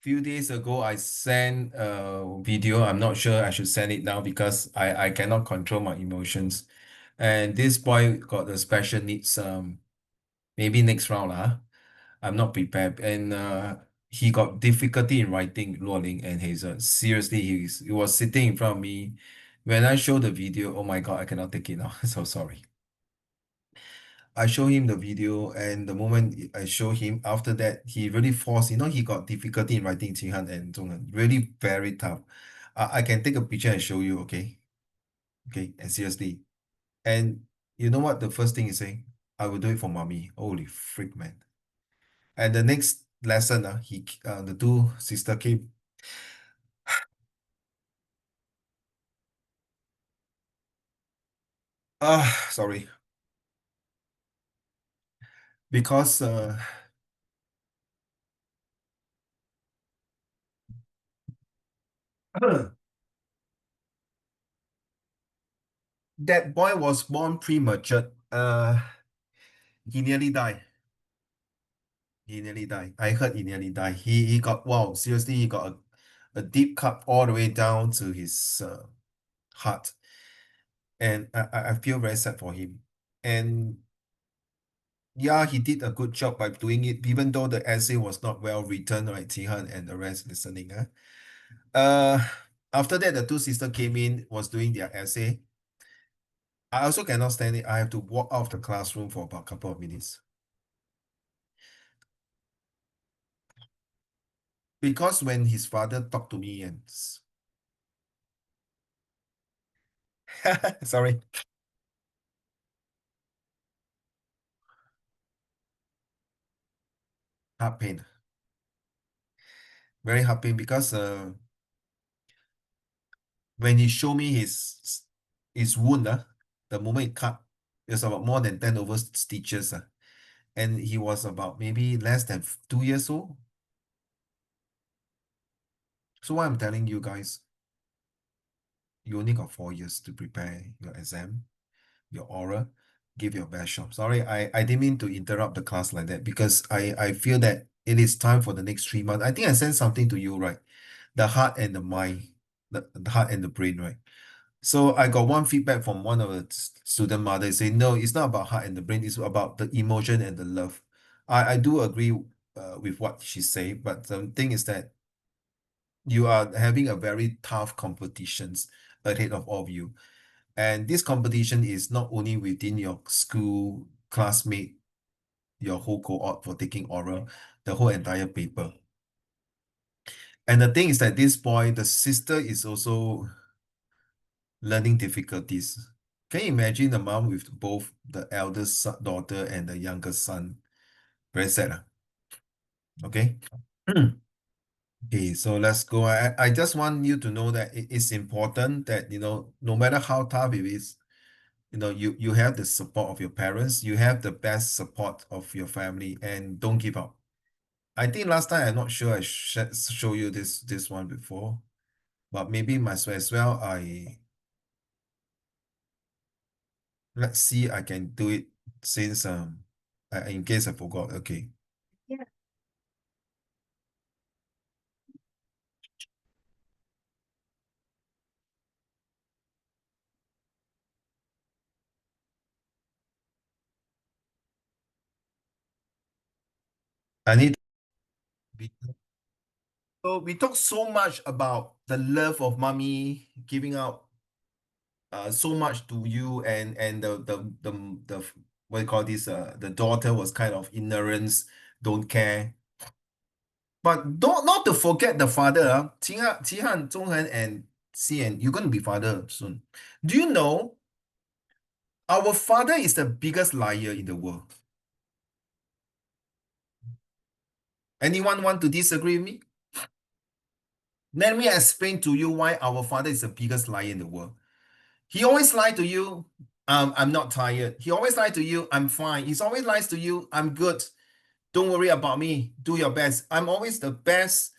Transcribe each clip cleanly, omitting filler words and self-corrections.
few days ago, I sent a video. I'm not sure I should send it now because I cannot control my emotions. And this boy got a special needs. Maybe next round, I'm not prepared. And he got difficulty in writing, Luoling and Hazel. Seriously, he was sitting in front of me. When I show the video, oh my God, I cannot take it now. So sorry. I show him the video, and the moment I show him, after that, he really forced, he got difficulty in writing Qinghan and Zhonghen. Really very tough. I can take a picture and show you, okay? Okay, and seriously. And you know what the first thing is saying? I will do it for mommy. Holy freak, man. And the next lesson, the two sister came. Sorry. Because that boy was born premature. He nearly died. He nearly died. I heard he nearly died. He got, wow, seriously, he got a deep cut all the way down to his heart. And I feel very sad for him. And yeah, he did a good job by doing it, even though the essay was not well written, right? Tihan and the rest listening. Uh, After that, the two sisters came in, was doing their essay. I also cannot stand it. I have to walk out of the classroom for about a couple of minutes. Because when his father talked to me and sorry, heart pain. Very heart pain because when he showed me his wound, the moment it cut, it was about more than 10 over stitches. And he was about maybe less than 2 years old. So what I'm telling you guys, you only got 4 years to prepare your exam, your oral, give your best shot. Sorry, I didn't mean to interrupt the class like that because I feel that it is time for the next 3 months. I think I sent something to you, right? The heart and the mind, the heart and the brain, right? So I got one feedback from one of the student mothers saying, no, it's not about heart and the brain, it's about the emotion and the love. I do agree with what she said, but the thing is that you are having a very tough competitions ahead of all of you. And this competition is not only within your school classmate, your whole cohort for taking oral, the whole entire paper. And the thing is that this boy, the sister is also learning difficulties. Can you imagine the mom with both the eldest daughter and the youngest son? Very sad. Okay. Okay, so let's go. I just want you to know that it is important that, no matter how tough it is, you have the support of your parents, you have the best support of your family, and don't give up. I think last time I'm not sure I show you this one before, but maybe might as well let's see I can do it since in case I forgot. Okay. Yeah. I need be so we talk so much about the love of mommy giving out so much to you and the what do you call this the daughter was kind of ignorance, don't care. But don't not to forget the father, Qihan, Zhonghen, and Xian, you're going to be father soon. Do you know our father is the biggest liar in the world? Anyone want to disagree with me? Let me explain to you why our father is the biggest liar in the world. He always lie to you, I'm not tired. He always lie to you, I'm fine. He's always lies to you, I'm good. Don't worry about me. Do your best. I'm always the best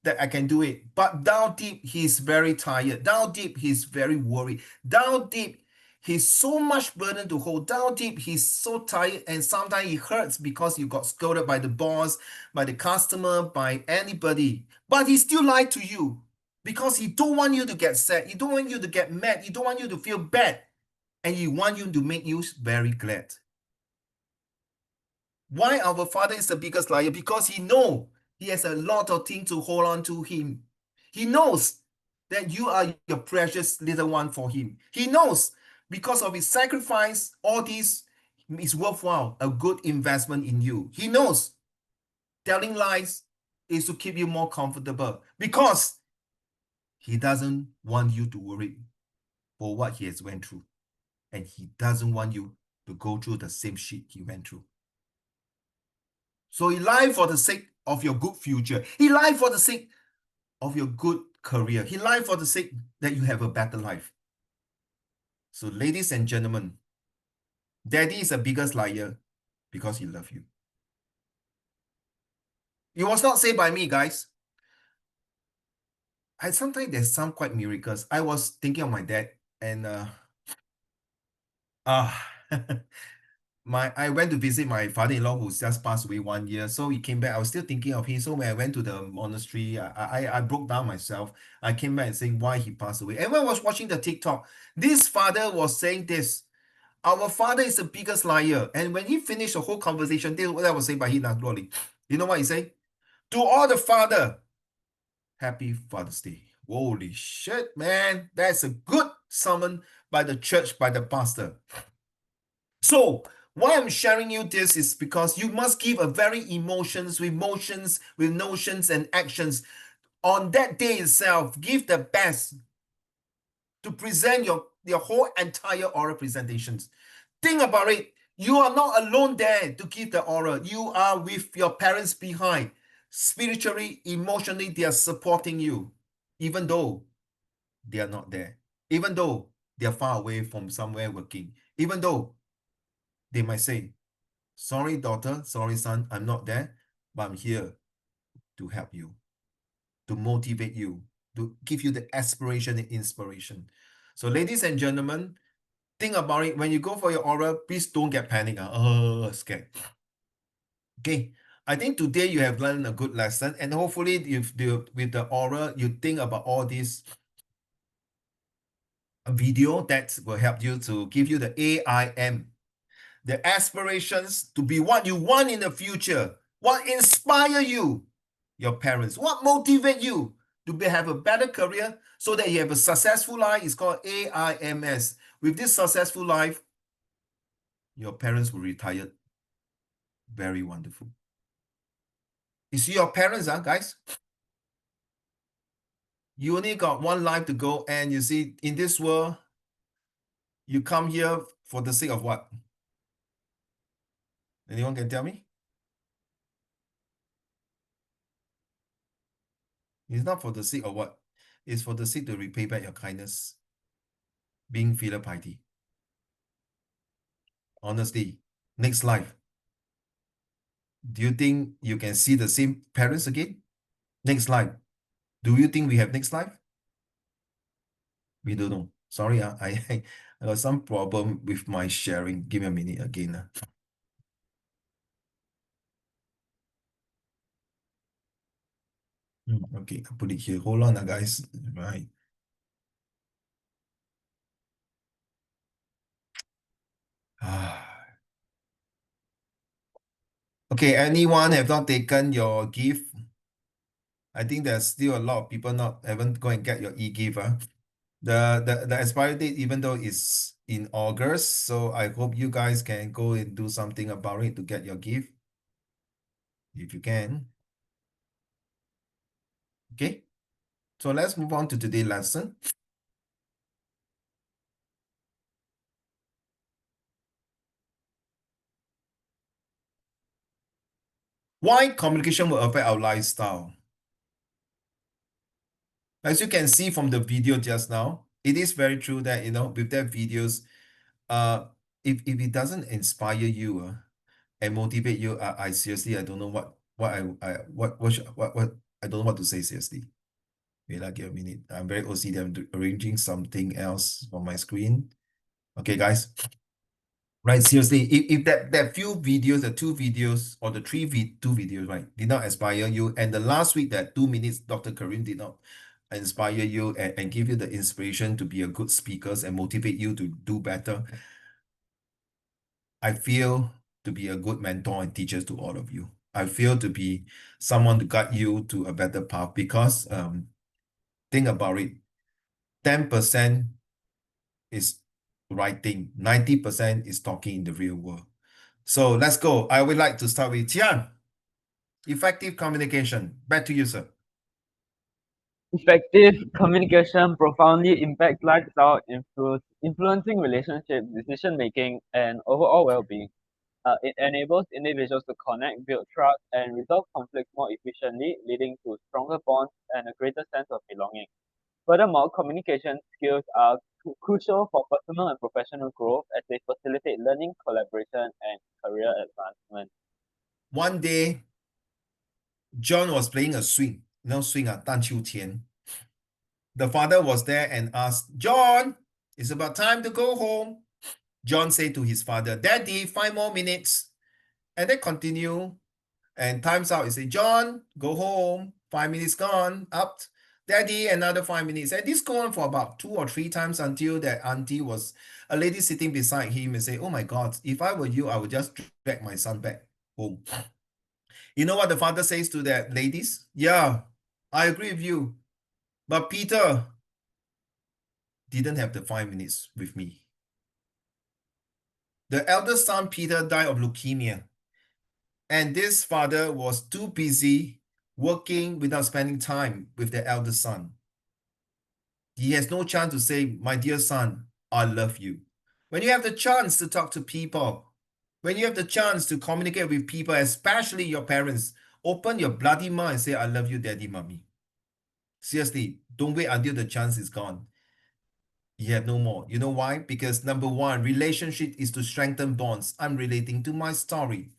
that I can do it. But down deep, he's very tired. Down deep, he's very worried. Down deep, He's so much burden to hold down deep. He's so tired, and sometimes it hurts because you got scolded by the boss, by the customer, by anybody. But he still lied to you because he don't want you to get sad. He don't want you to get mad. He don't want you to feel bad, and he want you to make you very glad. Why our father is the biggest liar? Because he has a lot of things to hold on to him. He knows that you are your precious little one for him. He knows because of his sacrifice, all this is worthwhile, a good investment in you. He knows telling lies is to keep you more comfortable because he doesn't want you to worry for what he has went through. And he doesn't want you to go through the same shit he went through. So he lied for the sake of your good future. He lied for the sake of your good career. He lied for the sake that you have a better life. So ladies and gentlemen, daddy is the biggest liar because he loves you. It was not said by me, guys. Sometimes there's some quite miracles. I was thinking of my dad and I went to visit my father-in-law who's just passed away 1 year. So he came back. I was still thinking of him. So when I went to the monastery, I broke down myself. I came back and saying why he passed away. And when I was watching the TikTok, this father was saying this. Our father is the biggest liar. And when he finished the whole conversation, this is what I was saying by him, Rolly. You know what he said? To all the father, happy Father's Day. Holy shit, man. That's a good sermon by the church, by the pastor. So, why I'm sharing you this is because you must give a very emotions, with notions and actions. On that day itself, give the best to present your whole entire oral presentations. Think about it. You are not alone there to give the oral. You are with your parents behind. Spiritually, emotionally, they are supporting you, even though they are not there. Even though they are far away from somewhere working. Even though they might say, sorry, daughter, sorry, son, I'm not there, but I'm here to help you, to motivate you, to give you the aspiration and inspiration. So, ladies and gentlemen, think about it. When you go for your oral, please don't get panic. Scared. Okay. I think today you have learned a good lesson, and hopefully, with the oral, you think about all these video that will help you to give you the AIM, the aspirations to be what you want in the future, what inspire you, your parents, what motivate you to have a better career so that you have a successful life. It's called AIMS. With this successful life, your parents will retire. Very wonderful. You see your parents, guys? You only got one life to go, and you see, in this world, you come here for the sake of what? Anyone can tell me? It's not for the sake of what? It's for the sake to repay back your kindness, being filial piety. Honestly, next life, do you think you can see the same parents again? Next life, do you think we have next life? We don't know. Sorry, I got some problem with my sharing. Give me a minute again. Okay, I'll put it here. Hold on, guys. Right. Okay, anyone have not taken your gift? I think there's still a lot of people haven't go and get your e-gift. The expiry date, even though it's in August, so I hope you guys can go and do something about it to get your gift, if you can. Okay, so let's move on to today's lesson. Why communication will affect our lifestyle? As you can see from the video just now, it is very true that, with that videos, if it doesn't inspire you and motivate you, I seriously, I don't know what I don't know what to say seriously. Wait, give a minute. I'm very OCD. I'm arranging something else on my screen. Okay, guys. Right, seriously, if that few videos, the two videos or the two videos, right, did not inspire you, and the last week that 2 minutes, Dr. Karim did not inspire you and give you the inspiration to be a good speaker and motivate you to do better, I feel to be a good mentor and teacher to all of you. I feel to be someone to guide you to a better path because think about it, 10% is writing, 90% is talking in the real world. So let's go. I would like to start with Tian. Effective communication. Back to you, sir. Effective communication profoundly impacts lifestyle, influencing relationships, decision making, and overall well being. It enables individuals to connect, build trust, and resolve conflicts more efficiently, leading to stronger bonds and a greater sense of belonging. Furthermore, communication skills are crucial for personal and professional growth as they facilitate learning, collaboration, and career advancement. One day, John was playing a swing. No swing, 荡秋千. The father was there and asked, John, it's about time to go home. John said to his father, Daddy, 5 more minutes. And they continue. And time's out. He said, John, go home. 5 minutes gone. Up. Daddy, another 5 minutes. And this go on for about 2 or 3 times until that auntie was a lady sitting beside him and say, oh my God, if I were you, I would just drag my son back home. You know what the father says to that ladies? Yeah, I agree with you. But Peter didn't have the 5 minutes with me. The eldest son, Peter, died of leukemia. And this father was too busy working without spending time with the eldest son. He has no chance to say, my dear son, I love you. When you have the chance to talk to people, when you have the chance to communicate with people, especially your parents, open your bloody mouth and say, I love you, daddy, mommy. Seriously, don't wait until the chance is gone. You have no more. You know why? Because number one, relationship is to strengthen bonds. I'm relating to my story.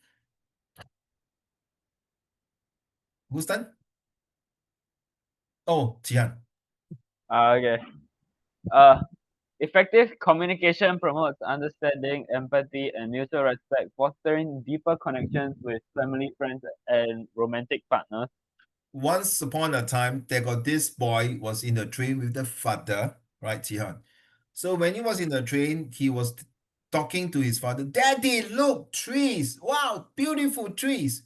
Who's done? Oh, Tian. Okay. Uh, Effective communication promotes understanding, empathy, and mutual respect, fostering deeper connections with family, friends, and romantic partners. Once upon a time, there got this boy was in the train with the father, right, Tian? So when he was in the train, he was talking to his father, Daddy, look, trees. Wow, beautiful trees.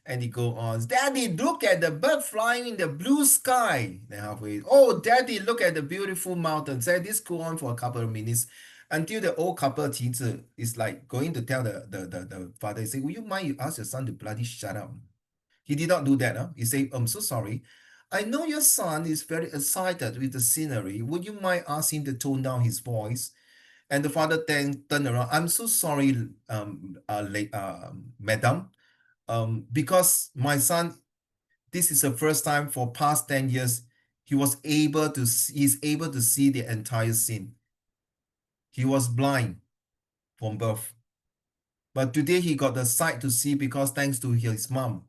And he go on, Daddy, look at the bird flying in the blue sky. Then halfway, oh, Daddy, look at the beautiful mountains. And this go on for a couple of minutes until the old couple teacher is like going to tell the father, he say, will you mind you ask your son to bloody shut up? He did not do that. Huh? He said, I'm so sorry. I know your son is very excited with the scenery. Would you mind asking him to tone down his voice? And the father then turned around. I'm so sorry, madam. Because my son, this is the first time for past 10 years, he's able to see the entire scene. He was blind from birth. But today he got the sight to see because thanks to his mom.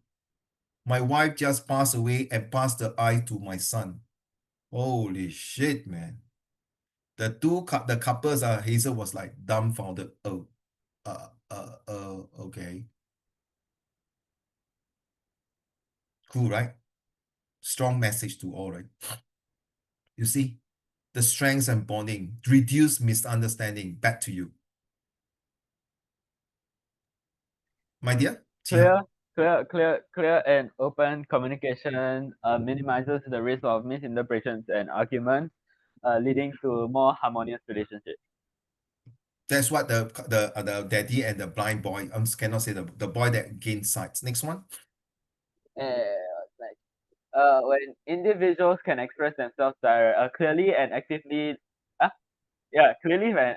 My wife just passed away and passed the eye to my son. Holy shit, man. The couples, Hazel was like dumbfounded. Oh, okay. Cool, right? Strong message to all, right? You see, the strengths and bonding, reduce misunderstanding. Back to you. My dear, Jihan. Clear, and open communication minimizes the risk of misinterpretations and arguments, leading to more harmonious relationships. That's what the daddy and the blind boy, cannot say the boy that gained sight. Next one. Like when individuals can express themselves clearly and actively, clearly when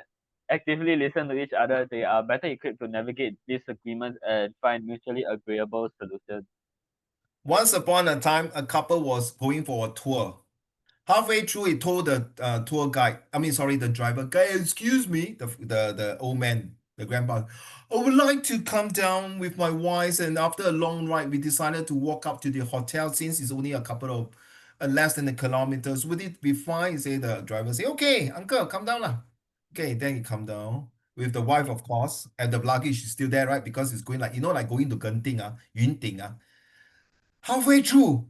actively listen to each other, they are better equipped to navigate disagreements and find mutually agreeable solutions. Once upon a time, a couple was going for a tour. Halfway through, he told the tour guide, sorry, the driver, guy, excuse me, the old man, the grandpa, I would like to come down with my wife. And after a long ride, we decided to walk up to the hotel since it's only a couple of less than a kilometers. Would it be fine? Say the driver, say, okay, uncle, come down lah. Okay, then he come down with the wife, of course, and the luggage is still there, right? Because it's going like, like going to Genting, Yunting. Halfway through,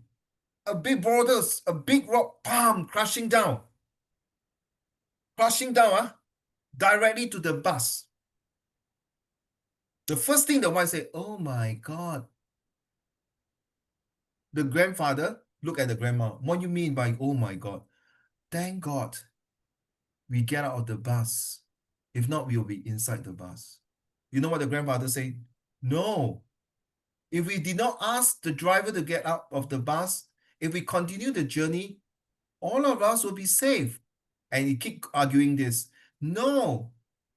a big boulders, a big rock, bam, crashing down, directly to the bus. The first thing the wife said, oh my God. The grandfather look at the grandma. What you mean by, oh my God? Thank God we get out of the bus. If not, we'll be inside the bus. You know what the grandfather said? No. If we did not ask the driver to get out of the bus, if we continue the journey, all of us will be safe. And he keep arguing this. No,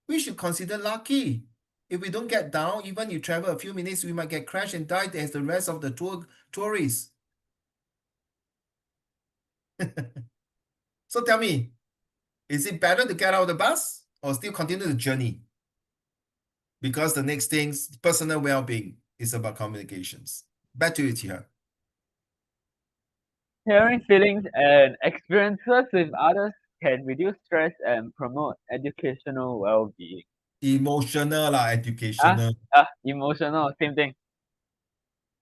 we should consider lucky. If we don't get down, even you travel a few minutes, we might get crashed and die as the rest of the tourists. So tell me, is it better to get out of the bus or still continue the journey? Because the next thing's personal well-being is about communications. Back to you, Tia. Sharing feelings and experiences with others can reduce stress and promote educational well-being. Emotional lah, Ah, educational. emotional, same thing.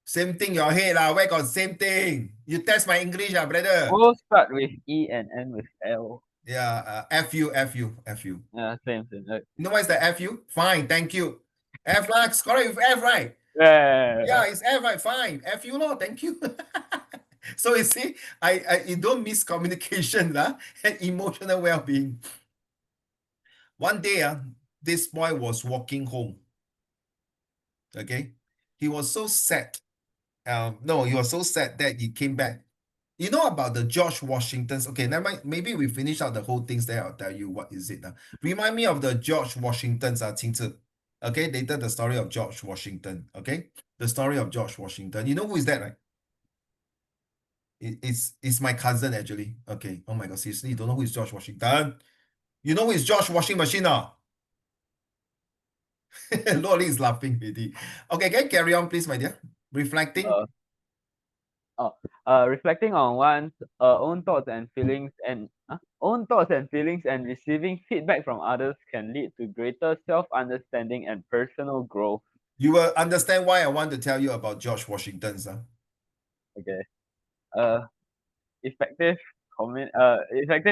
Same thing your head lah. Where got same thing? You test my English brother. Both start with E and end with L. Yeah, F-U, F-U, F-U. Yeah, same. You know what is the F-U? Fine, thank you. F lah, correct with F, right? Yeah. Yeah, it's F, right? Fine. F-U lor, thank you. So you see, you don't miss communication lah, and emotional well-being. One day, this boy was walking home. Okay. He was so sad. No, he was so sad that he came back. You know about the George Washington's? Okay, never mind. Maybe we finish out the whole things there. I'll tell you what is it. Remind me of the George Washington's, Qingzi. Okay, later the story of George Washington. Okay, the story of George Washington. You know who is that, right? It's my cousin actually. Okay. Oh my God, seriously, you don't know who is George Washington? You know who is George Washing Machine now? Loli is laughing already. Okay, can you carry on, please, my dear? Reflecting. Uh, Reflecting on one's own thoughts and feelings and receiving feedback from others can lead to greater self-understanding and personal growth. You will understand why I want to tell you about George Washington's. Okay. Uh, effective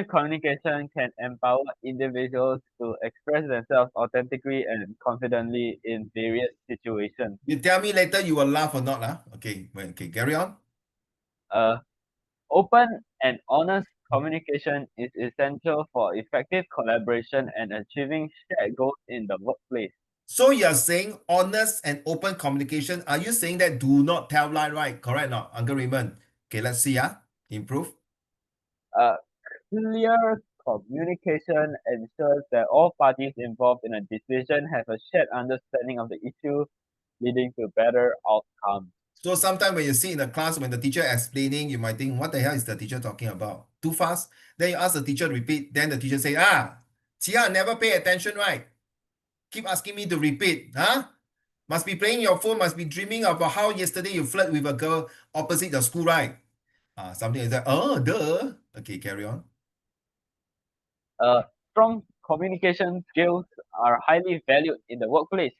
communication can empower individuals to express themselves authentically and confidently in various situations. You tell me later you will laugh or not, Okay, well, okay, carry on. Uh, Open and honest communication is essential for effective collaboration and achieving shared goals in the workplace. So you're saying honest and open communication. Are you saying that do not tell lie, right? Correct not, Uncle Raymond? Okay, let's see, improve. Uh, Clear communication ensures that all parties involved in a decision have a shared understanding of the issue, leading to better outcomes. So sometimes when you sit in the class, when the teacher explaining, you might think, what the hell is the teacher talking about? Too fast? Then you ask the teacher to repeat. Then the teacher say, Chia, never pay attention, right? Keep asking me to repeat, Must be playing your phone, must be dreaming about how yesterday you flirt with a girl opposite the school, right? Something like that. Oh, duh. Okay, carry on. Strong communication skills are highly valued in the workplace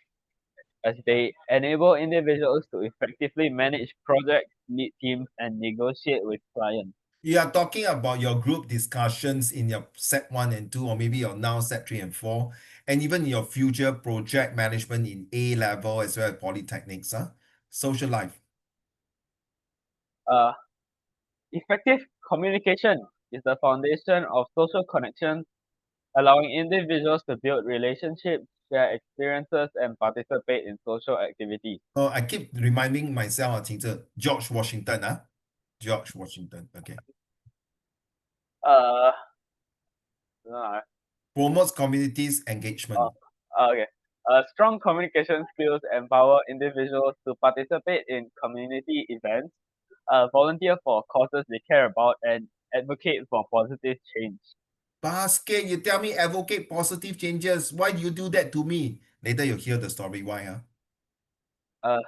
as they enable individuals to effectively manage projects, lead teams, and negotiate with clients. You are talking about your group discussions in your set 1 and 2, or maybe your now set 3 and 4, and even your future project management in A level as well as polytechnics, social life. Uh, Effective communication is the foundation of social connections, allowing individuals to build relationships, share experiences, and participate in social activities. Oh, I keep reminding myself, George Washington, George Washington. Okay. Uh, uh, Promotes communities engagement. okay. Strong communication skills empower individuals to participate in community events, volunteer for causes they care about, and advocate for positive change. Basket, you tell me advocate positive changes. Why do you do that to me? Later you'll hear the story. Why, Uh,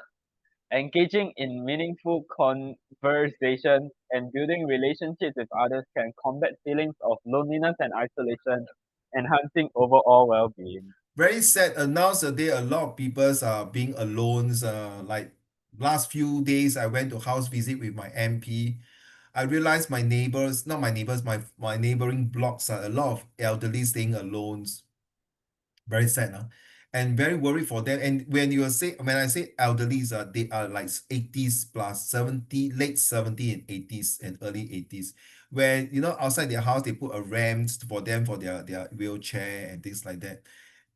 Engaging in meaningful conversations and building relationships with others can combat feelings of loneliness and isolation enhancing overall well-being. Very sad. Nowadays, a lot of people are being alone. Like last few days, I went to house visit with my MP. I realized my neighbors, not my neighbors, my neighboring blocks are a lot of elderly staying alone. Very sad, huh? And very worried for them. And when I say elderlies, they are like 80s plus 70, late 70 and 80s and early 80s, where outside their house they put a ramps for them for their wheelchair and things like that.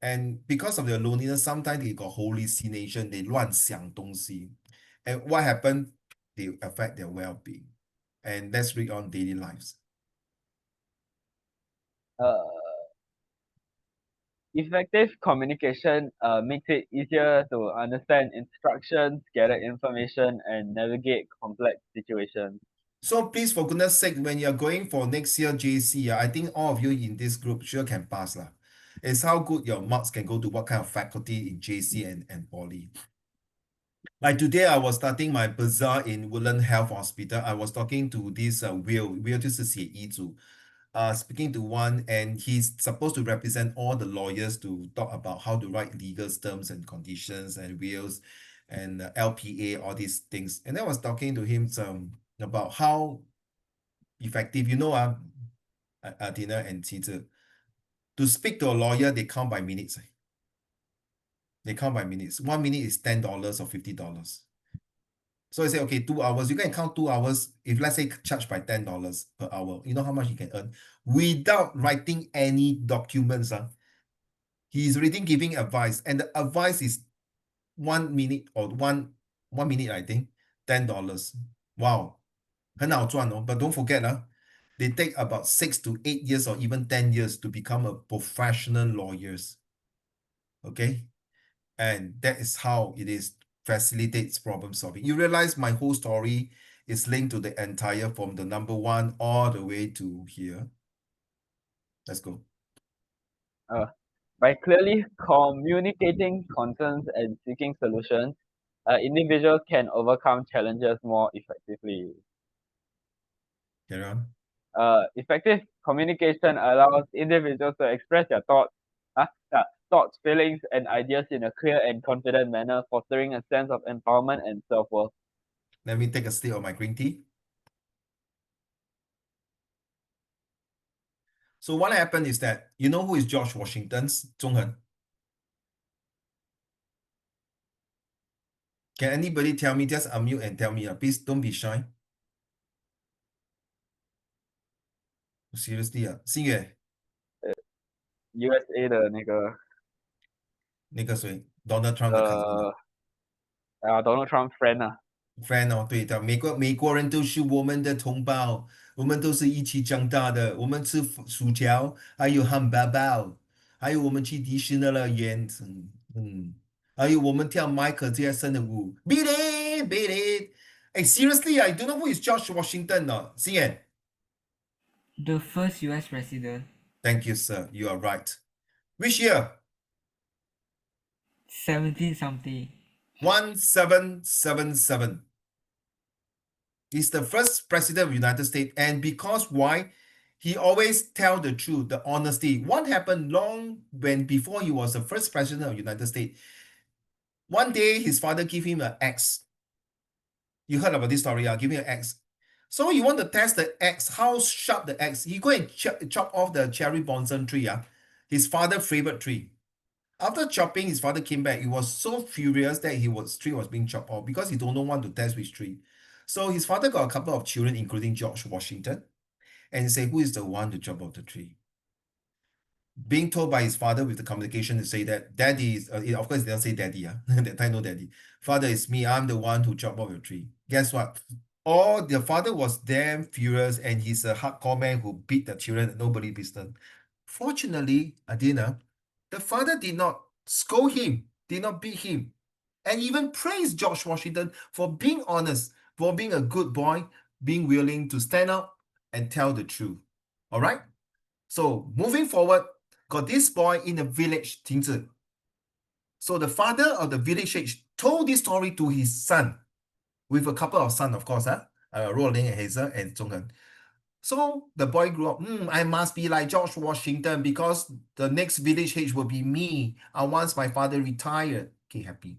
And because of their loneliness, sometimes they got hallucination, they 乱想东西. And what happened? They affect their well-being. And let's read on daily lives. Uh, Effective communication makes it easier to understand instructions, gather information, and navigate complex situations. So please, for goodness sake, when you're going for next year JC, I think all of you in this group sure can pass lah. It's how good your marks can go to what kind of faculty in JC and Poly. Like today, I was starting my bazaar in Woodland Health Hospital. I was talking to this Will 就是写遗嘱, speaking to one, and he's supposed to represent all the lawyers to talk about how to write legal terms and conditions and wills and LPA, all these things. And I was talking to him about how effective, Tina and Qi, to speak to a lawyer, they count by minutes. They count by minutes. 1 minute is $10 or $50. So I say, okay, 2 hours. You can count 2 hours. If let's say charge by $10 per hour, you know how much you can earn without writing any documents. He's already giving advice, and the advice is 1 minute or one minute, I think, $10. Wow. 很好赚 oh. But don't forget, they take about 6 to 8 years or even 10 years to become a professional lawyers. Okay? And that is how it is facilitates problem solving. You realize my whole story is linked to the entire from the number one all the way to here. Let's go. Uh, by clearly communicating concerns and seeking solutions, individuals can overcome challenges more effectively. Carry on. Effective communication allows individuals to express their thoughts, feelings, and ideas in a clear and confident manner, fostering a sense of empowerment and self-worth. Let me take a sip of my green tea. So what happened is that, you know who is George Washington's Zhonghen? Can anybody tell me? Just unmute and tell me. Please don't be shy. Seriously, 星月, USA 那个谁 Donald Trump 的 cousin呃 Donald Trump friend friend 对的，美国人都是我们的同胞，我们都是一起长大的，我们吃薯条，还有汉堡包，还有我们去迪士尼乐园，还有我们Michael Jackson的舞，Beat it, Beat it. Hey, seriously, I don't know who is George Washington. Xin The first US president, thank you, sir. You are right. Which year? 17 something. 1777. He's the first president of the United States, and because why? He always tell the truth, the honesty. What happened long when before he was the first president of the United States? One day his father gave him an axe. You heard about this story, give me an axe. So you want to test the axe, how sharp the axe. He go and chop off the cherry blossom tree, his father's favorite tree. After chopping, his father came back. He was so furious that tree was being chopped off because he don't know want to test which tree. So his father got a couple of children, including George Washington, and he said, who is the one to chop off the tree? Being told by his father with the communication to say that daddy is, of course, they don't say daddy, that time no daddy. Father is me, I'm the one who chop off your tree. Guess what? Oh, the father was damn furious, and he's a hardcore man who beat the children, nobody business. Fortunately, Adina, the father did not scold him, did not beat him, and even praised George Washington for being honest, for being a good boy, being willing to stand up and tell the truth. All right? So moving forward, got this boy in a village, 停止. So the father of the village told this story to his son, with a couple of sons, of course, Roland and Hazel and Zhonghen. So the boy grew up, I must be like George Washington because the next village head will be me. Once my father retired. Okay, happy.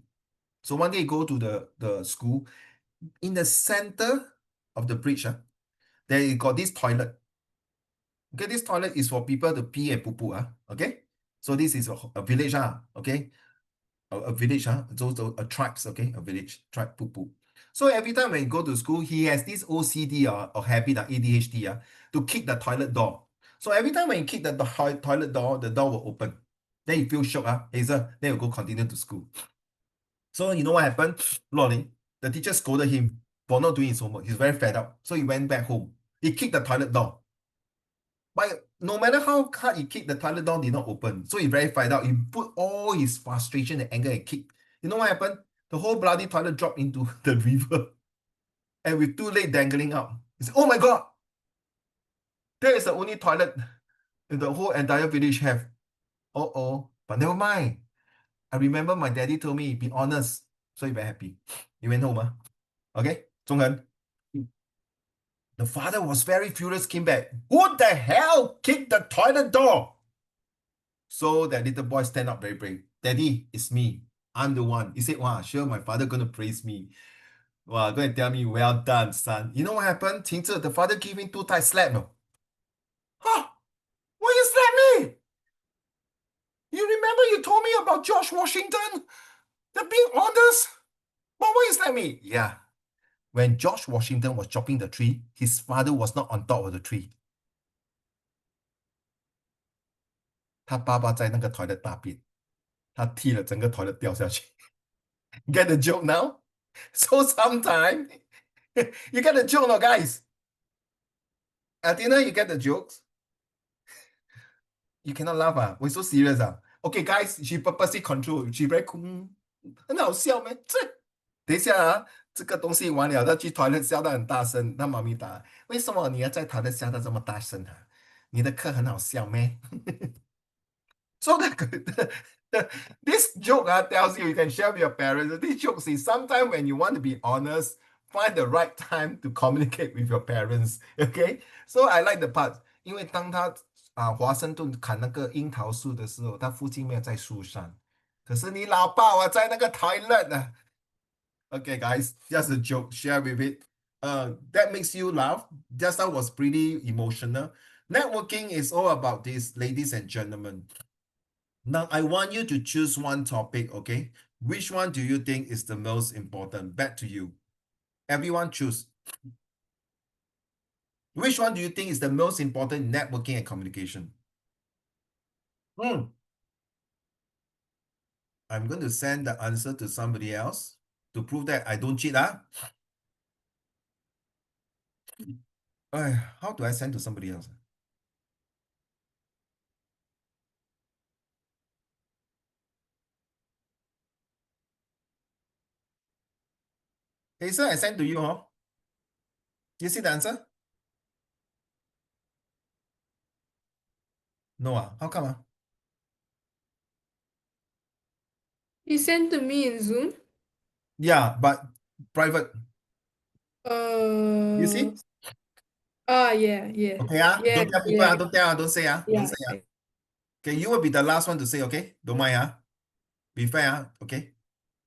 So one day he go to the school. In the center of the bridge, there you got this toilet. Okay, this toilet is for people to pee and poo poo. Okay. So this is a village, okay. A village, those a tribes, okay, a village, tribe poo poo. So every time when he go to school, he has this OCD or habit, ADHD, to kick the toilet door. So every time when he kick the toilet door, the door will open. Then he feel shock, Hazel, then he'll go continue to school. So you know what happened? Lordy, the teacher scolded him for not doing his homework. He's very fed up. So he went back home. He kicked the toilet door. But no matter how hard he kicked, the toilet door did not open. So he very fed up. He put all his frustration and anger and kick. You know what happened? The whole bloody toilet dropped into the river. And with two legs dangling up. He said, oh my God! That is the only toilet in the whole entire village have. Uh-oh. But never mind. I remember my daddy told me, be honest. So he very happy. He went home. Okay? Zhonghen. The father was very furious, came back. Who the hell kicked the toilet door? So that little boy stand up very brave. Daddy, it's me. I'm the one. He said, wow, sure, my father gonna praise me. Wow, gonna tell me, well done, son. You know what happened? Ting-Zhe, the father gave him 2 tight slap. No? Huh? Why you slap me? You remember you told me about George Washington? The being honest? But why you slap me? Yeah. When George Washington was chopping the tree, his father was not on top of the tree. 他爸爸在那个 toilet 大便，他踢了整个 toilet 掉下去。Get the joke now? So sometime, you get the joke now, guys. Athena, you get the jokes? You cannot laugh, We're so serious, Okay, guys, she purposely control. She very cool. 很好笑咩？这等一下这个东西完了，他去 toilet 笑得很大声，他妈咪打，为什么你要在 toilet 笑得这么大声？你的课很好笑咩？ So this joke tells you can share with your parents. This joke is sometimes when you want to be honest, find the right time to communicate with your parents. Okay, so I like the part. 因为当他华盛顿砍那个樱桃树的时候，他父亲没有在树上，可是你老爸在那个 toilet. Okay, guys, just a joke. Share with it. That makes you laugh. Just that was pretty emotional. Networking is all about this, ladies and gentlemen. Now, I want you to choose one topic, okay? Which one do you think is the most important? Back to you. Everyone choose. Which one do you think is the most important in networking and communication? I'm going to send the answer to somebody else to prove that I don't cheat. How do I send to somebody else? Hey, sir, I sent to you, huh? You see the answer? No, how come? You sent to me in Zoom? Yeah, but private. You see? Yeah, yeah. Okay, Yeah, don't tell people, yeah. don't say, don't Yeah. say. Okay, you will be the last one to say, okay? Don't mind, Be fair, okay?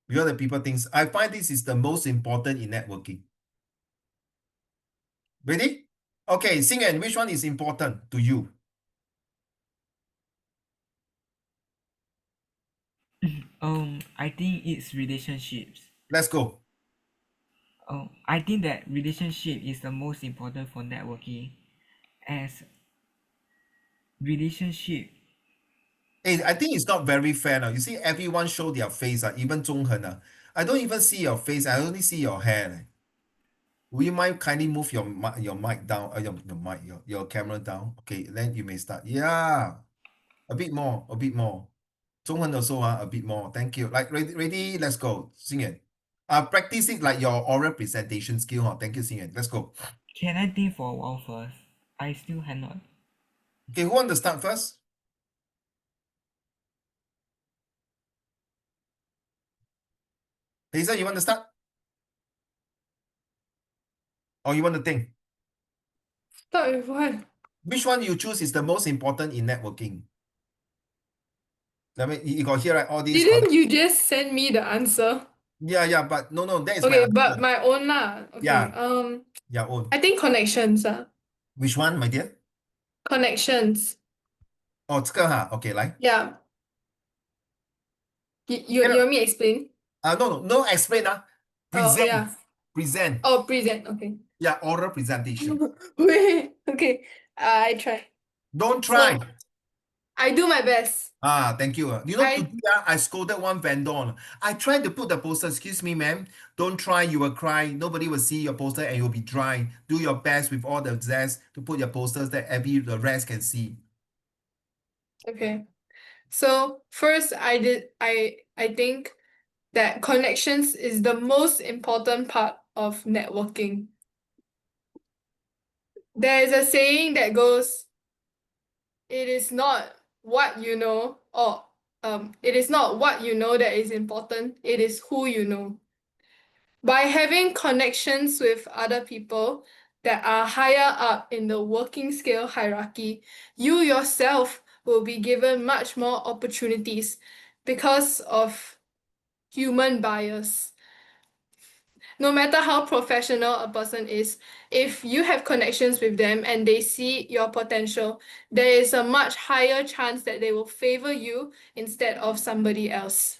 Because the people thinks, I find this is the most important in networking. Ready? Okay, Xingyan, which one is important to you? I think it's relationships. Let's go. I think that relationship is the most important for networking, as relationship. Hey, I think it's not very fair now. You see, everyone show their face, even Zhonghen. I don't even see your face. I only see your hair. Will you mind kindly move your mic down, your camera down? Okay, then you may start. Yeah, a bit more, a bit more. Zhonghen also, a bit more. Thank you. Like, ready? Let's go. Xingyan. Practice it like your oral presentation skill. Thank you, Xingyan. Let's go. Can I think for a while first? I still have not. Okay, who want to start first? Hazel, you want to start? Or you want to think? Start with what? Which one you choose is the most important in networking? I mean, you got here, right? All these Didn't you just send me the answer? Yeah, but no, that is my Okay, but answer. my own lah. Okay. Yeah, your own. I think connections. Which one, my dear? Connections. Oh, 这个哈，OK，来。Yeah. You want me explain? No, explain Oh yeah. Present. Oh, present. Okay. Yeah, oral presentation. Wait. Okay. I try. Don't try. So I do my best. Thank you. You know, I today I scolded one vendor. I tried to put the poster. Excuse me, ma'am. Don't try. You will cry. Nobody will see your poster, and you'll be dry. Do your best with all the zest to put your posters that the rest can see. Okay. So first I think that connections is the most important part of networking. There is a saying that goes, it is not what you know, or it is not what you know that is important, it is who you know. By having connections with other people that are higher up in the working scale hierarchy, you yourself will be given much more opportunities because of human bias. No matter how professional a person is, if you have connections with them and they see your potential, there is a much higher chance that they will favor you instead of somebody else.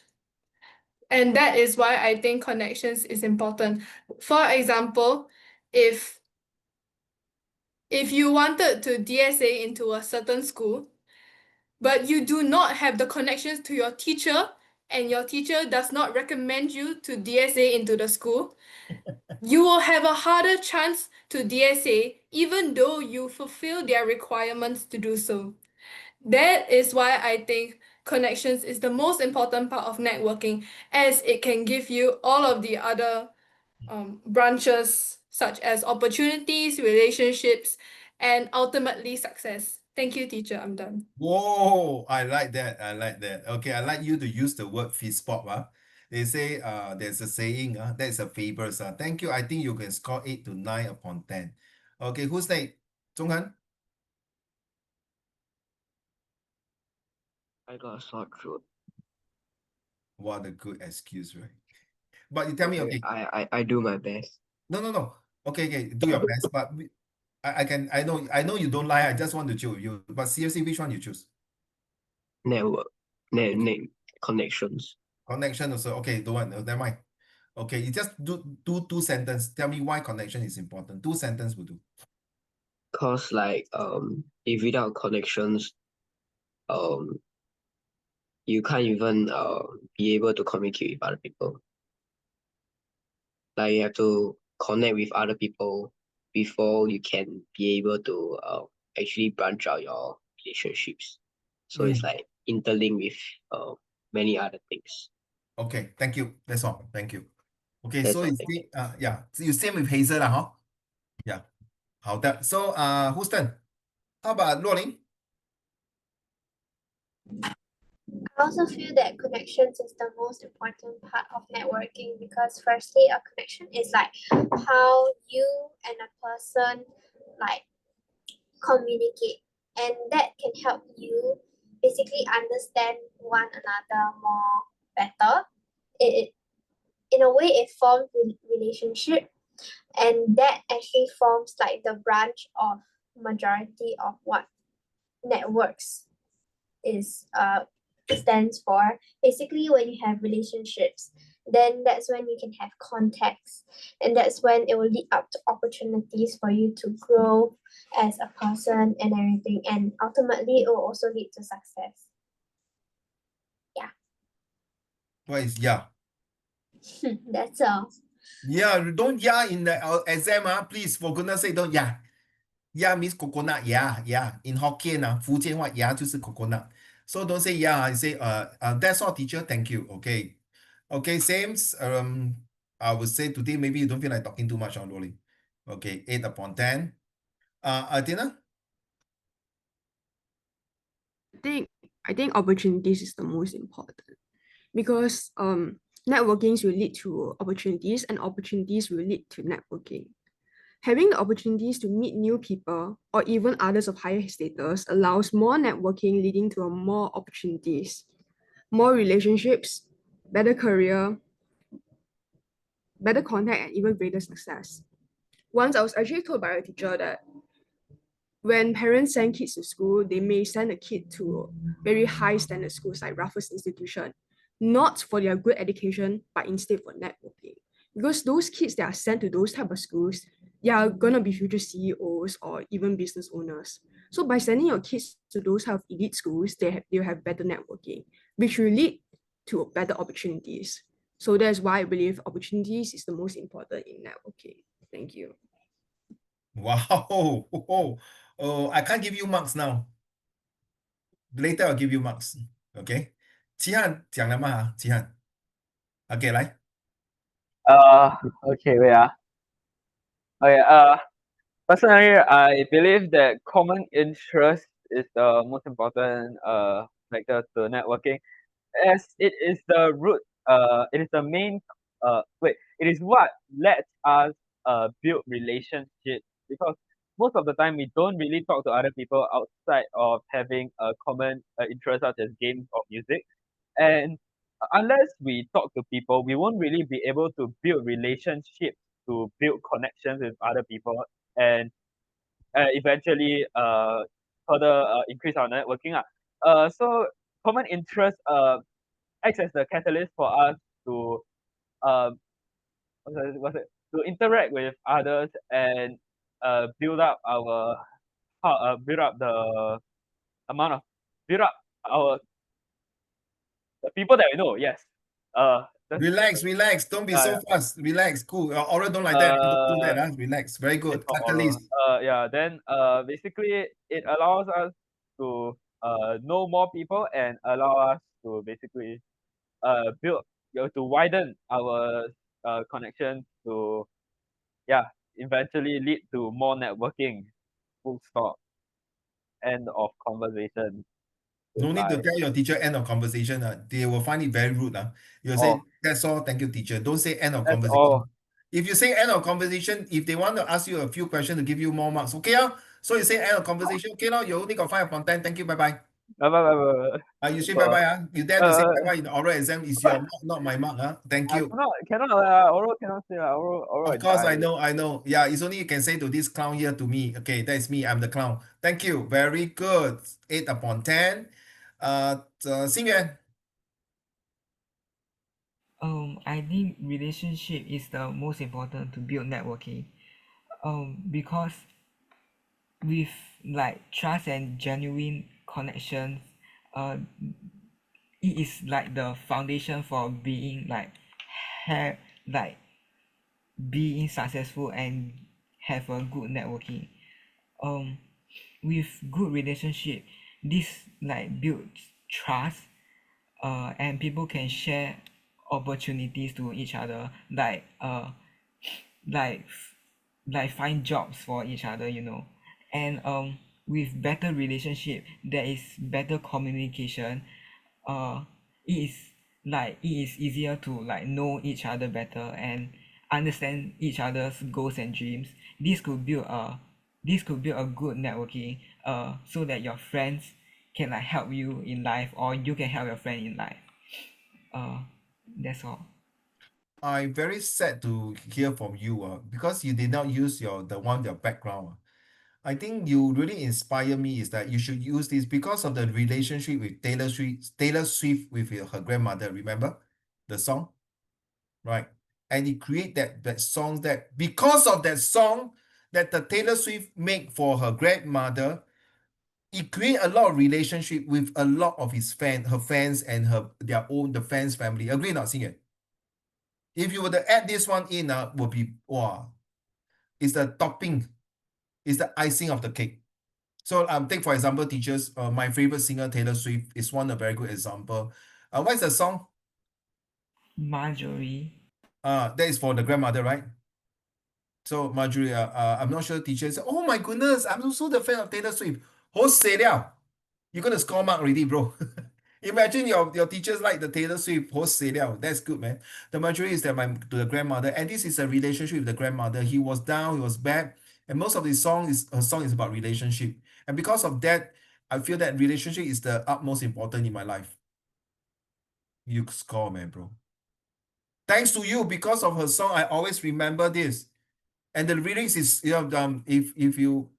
And that is why I think connections is important. For example, if you wanted to DSA into a certain school, but you do not have the connections to your teacher, and your teacher does not recommend you to DSA into the school, you will have a harder chance to DSA even though you fulfill their requirements to do so. That is why I think connections is the most important part of networking, as it can give you all of the other branches, such as opportunities, relationships, and ultimately success. Thank you, teacher. I'm done. Whoa, I like that. Okay, I like you to use the word fist pop. They say there's a saying, that's a favors. Thank you. I think you can score 8 to 9 upon 10. Okay, who's next? Zhonghan? I got a sore throat. What a good excuse, right? But you tell me, okay. I do my best. No. Okay, do your best. But I know you don't lie. I just want to choose you. But seriously, which one you choose? Network, connections. Connection also. Okay, don't want. Never mind. Okay, you just do two sentences. Tell me why connection is important. 2 sentences will do. Cause like if without connections, you can't even be able to communicate with other people. Like you have to connect with other people before you can be able to actually branch out your relationships. So it's like interlinked with many other things. Okay, thank you. That's all. Thank you. Okay, That's so all. it's yeah, so you same with Hazel huh? Yeah. 好的. So who's turn? How about Luoling? I also feel that connections is the most important part of networking because firstly, a connection is like how you and a person like communicate, and that can help you basically understand one another more better. It in a way it forms relationship, and that actually forms like the branch of majority of what networks is stands for. Basically, when you have relationships, then that's when you can have contacts, and that's when it will lead up to opportunities for you to grow as a person and everything, and ultimately it will also lead to success. What is yeah? That's all. Yeah, don't yeah in the exam please, for goodness sake, don't yeah. Yeah means coconut, yeah. In Hokkien, Fujian what yeah 就是 coconut. So don't say yeah, I say that's all teacher, thank you. Okay. Okay, same. I would say today maybe you don't feel like talking too much on rolling. Okay, 8 upon 10. Adina? I think opportunities is the most important because networkings will lead to opportunities and opportunities will lead to networking. Having the opportunities to meet new people or even others of higher status allows more networking, leading to more opportunities, more relationships, better career, better contact, and even greater success. Once I was actually told by a teacher that when parents send kids to school, they may send a kid to very high standard schools like Raffles Institution, not for their good education, but instead for networking. Because those kids that are sent to those type of schools, they are gonna be future CEOs or even business owners. So by sending your kids to those type of elite schools, they'll have better networking, which will lead to better opportunities. So that's why I believe opportunities is the most important in networking. Thank you. Wow. Oh, I can't give you marks now. Later I'll give you marks. Okay. 齐汉讲了吗？齐汉。OK，来。Okay, wait. Okay, personally, I believe that common interest is the most important factor to networking, as it is the root. It is the main. It is what lets us build relationships, because most of the time we don't really talk to other people outside of having a common interest such as games or music, and unless we talk to people, we won't really be able to build relationships, to build connections with other people, and eventually further increase our networking. So common interest acts as the catalyst for us to um to interact with others and build up our build up the amount of build up our the people that we know. Yes. That's Relax. Don't be yeah. so fast. Relax. Cool. Aura don't like that. Don't do that. Uh, Relax. Very it's good. for oral. Catalyst. Yeah. Then basically it allows us to know more people and allow us to basically build, to widen our connection to, yeah, eventually lead to more networking. Full stop. End of conversation. No need to Goodbye. tell your teacher end of conversation. They will find it very rude. You'll Oh, say, that's all. Thank you, teacher. Don't say end of that's all. conversation. If you say end of conversation, if they want to ask you a few questions to give you more marks, okay? So you say end of conversation, okay, you only got 5 upon 10. Thank you. Bye-bye. Bye bye bye bye. You say Uh, bye-bye. You dare to say uh, bye-bye in the oral exam is your mark, not my mark. Thank I you. cannot oral cannot say oral I Of course, die. I know. Yeah, it's only you can say to this clown here to me. Okay, that's me. I'm the clown. Thank you. Very good. 8 upon 10. Xing Yuan. I think relationship is the most important to build networking. Because with like trust and genuine connections, uh, it is like the foundation for being like have like being successful and have a good networking. Um, with good relationship, this like builds trust, and people can share opportunities to each other, like like find jobs for each other, and with better relationship there is better communication. uh it is it is easier to like know each other better and understand each other's goals and dreams. This could build a good networking, so that your friends can like help you in life, or you can help your friend in life. uh that's all. I'm very sad to hear from you because you did not use your background. I think you really inspire me is that you should use this because of the relationship with Taylor Swift with her grandmother. Remember the song, right? And he create that song that because of that song that the Taylor Swift make for her grandmother, it create a lot of relationship with a lot of her fans and the fans family. Agree or not, Singer? If you were to add this one in, will be wow, it's the topping, it's the icing of the cake. So take for example, teachers, my favorite singer Taylor Swift is one a very good example. What's the song? Marjorie. That is for the grandmother, right? So Marjorie, I'm not sure teachers. Oh my goodness, I'm also the fan of Taylor Swift. You're gonna score mark already, bro. Imagine your teachers like the Taylor Swift post serial. That's good, man. The majority is that my to the grandmother, and this is a relationship with the grandmother. He was down, he was bad, and most of his song is her song is about relationship. And because of that, I feel that relationship is the utmost important in my life. You score, man, bro. Thanks to you, because of her song, I always remember this. And the lyrics is, if you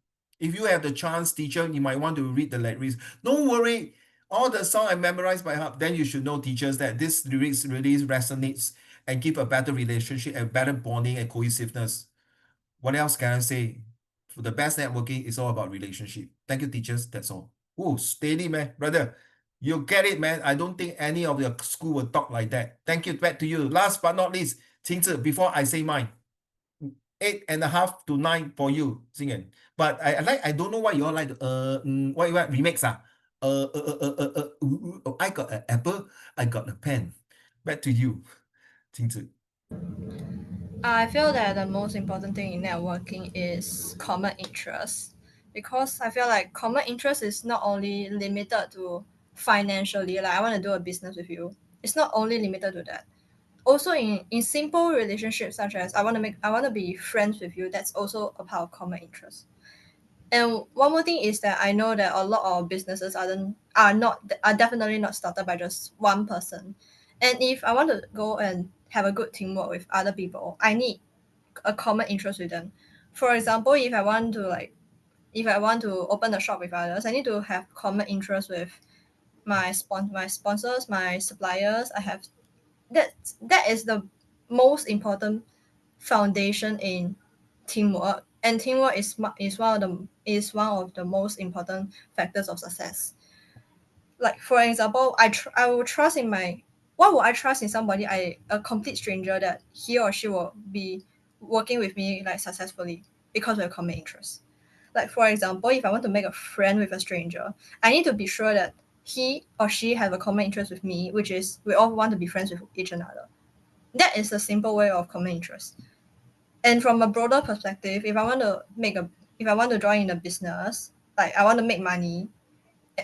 have the chance, teacher, you might want to read the lyrics. Don't worry, all the song I memorized by heart. Then you should know, teachers, that this lyrics really resonates and give a better relationship and better bonding and cohesiveness. What else can I say? For the best networking, it's all about relationship. Thank you, teachers. That's all. Oh, steady, man, brother. You get it, man. I don't think any of your school will talk like that. Thank you. Back to you. Last but not least, Qingzi, before I say mine. 8.5 to 9 for you, Xingen. But I don't know why you all like what remix I got an apple, I got a pen. Back to you, 金子. I feel that the most important thing in networking is common interest, because I feel like common interest is not only limited to financially, like I want to do a business with you. It's not only limited to that. Also in simple relationships, such as I want to be friends with you, that's also a part of common interest. And one more thing is that I know that a lot of businesses are definitely not started by just one person. And if I want to go and have a good teamwork with other people, I need a common interest with them. For example, if I want to open a shop with others, I need to have common interest with my sponsors, my suppliers. That is the most important foundation in teamwork, and teamwork is one of the most important factors of success. Like for example, I will trust in my why would I trust in somebody, a complete stranger, that he or she will be working with me like successfully because we have common interests. Like for example, if I want to make a friend with a stranger, I need to be sure that he or she have a common interest with me, which is we all want to be friends with each another. That is a simple way of common interest. And from a broader perspective, if I want to join in a business, like I want to make money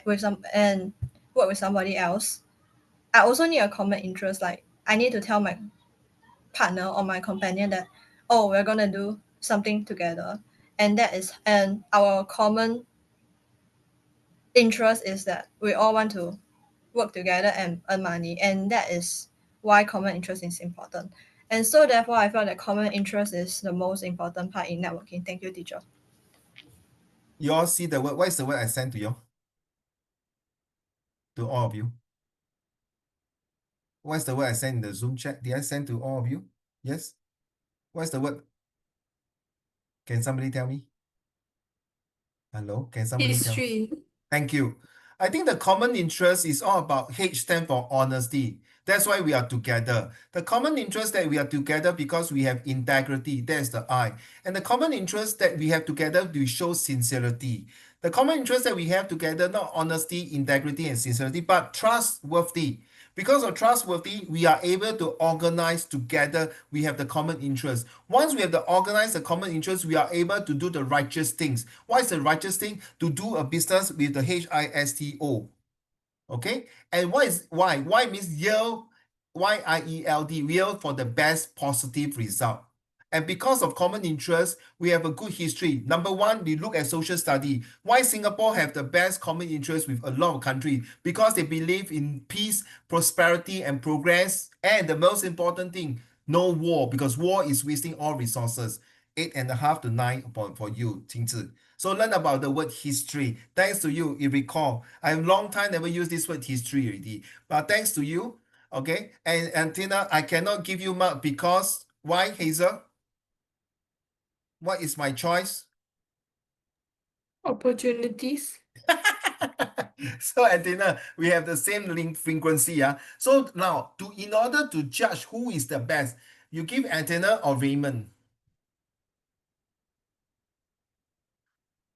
with some and work with somebody else, I also need a common interest. Like I need to tell my partner or my companion that, oh, we're gonna do something together, and our common interest is that we all want to work together and earn money, and that is why common interest is important. And so therefore I feel that common interest is the most important part in networking. Thank you, teacher. You all see the word, what is the word I sent to you? To all of you. What's the word I sent in the Zoom chat? Did I send to all of you? Yes? What's the word? Can somebody tell me? Hello? Can somebody tell me? History. Thank you. I think the common interest is all about H stand for honesty. That's why we are together. The common interest that we are together because we have integrity. That's the I. And the common interest that we have together, we show sincerity. The common interest that we have together, not honesty, integrity, and sincerity, but trustworthy. Because of trustworthy, we are able to organize together. We have the common interest. Once we have the organized the common interest, we are able to do the righteous things. What is the righteous thing? To do a business with the HISTO. Okay? And what is why? Why means yield, YIELD, yield for the best positive result. And because of common interest, we have a good history. Number one, we look at social study. Why Singapore have the best common interest with a lot of countries? Because they believe in peace, prosperity, and progress. And the most important thing, no war, because war is wasting all resources. 8.5 to 9 for you, Qingzi. So learn about the word history. Thanks to you, you recall. I have long time never used this word history already. But thanks to you, okay? And Tina, I cannot give you mark because why, Hazel? What is my choice? Opportunities. So Antina, we have the same link frequency. Yeah. So now, in order to judge who is the best, you give Antina or Raymond.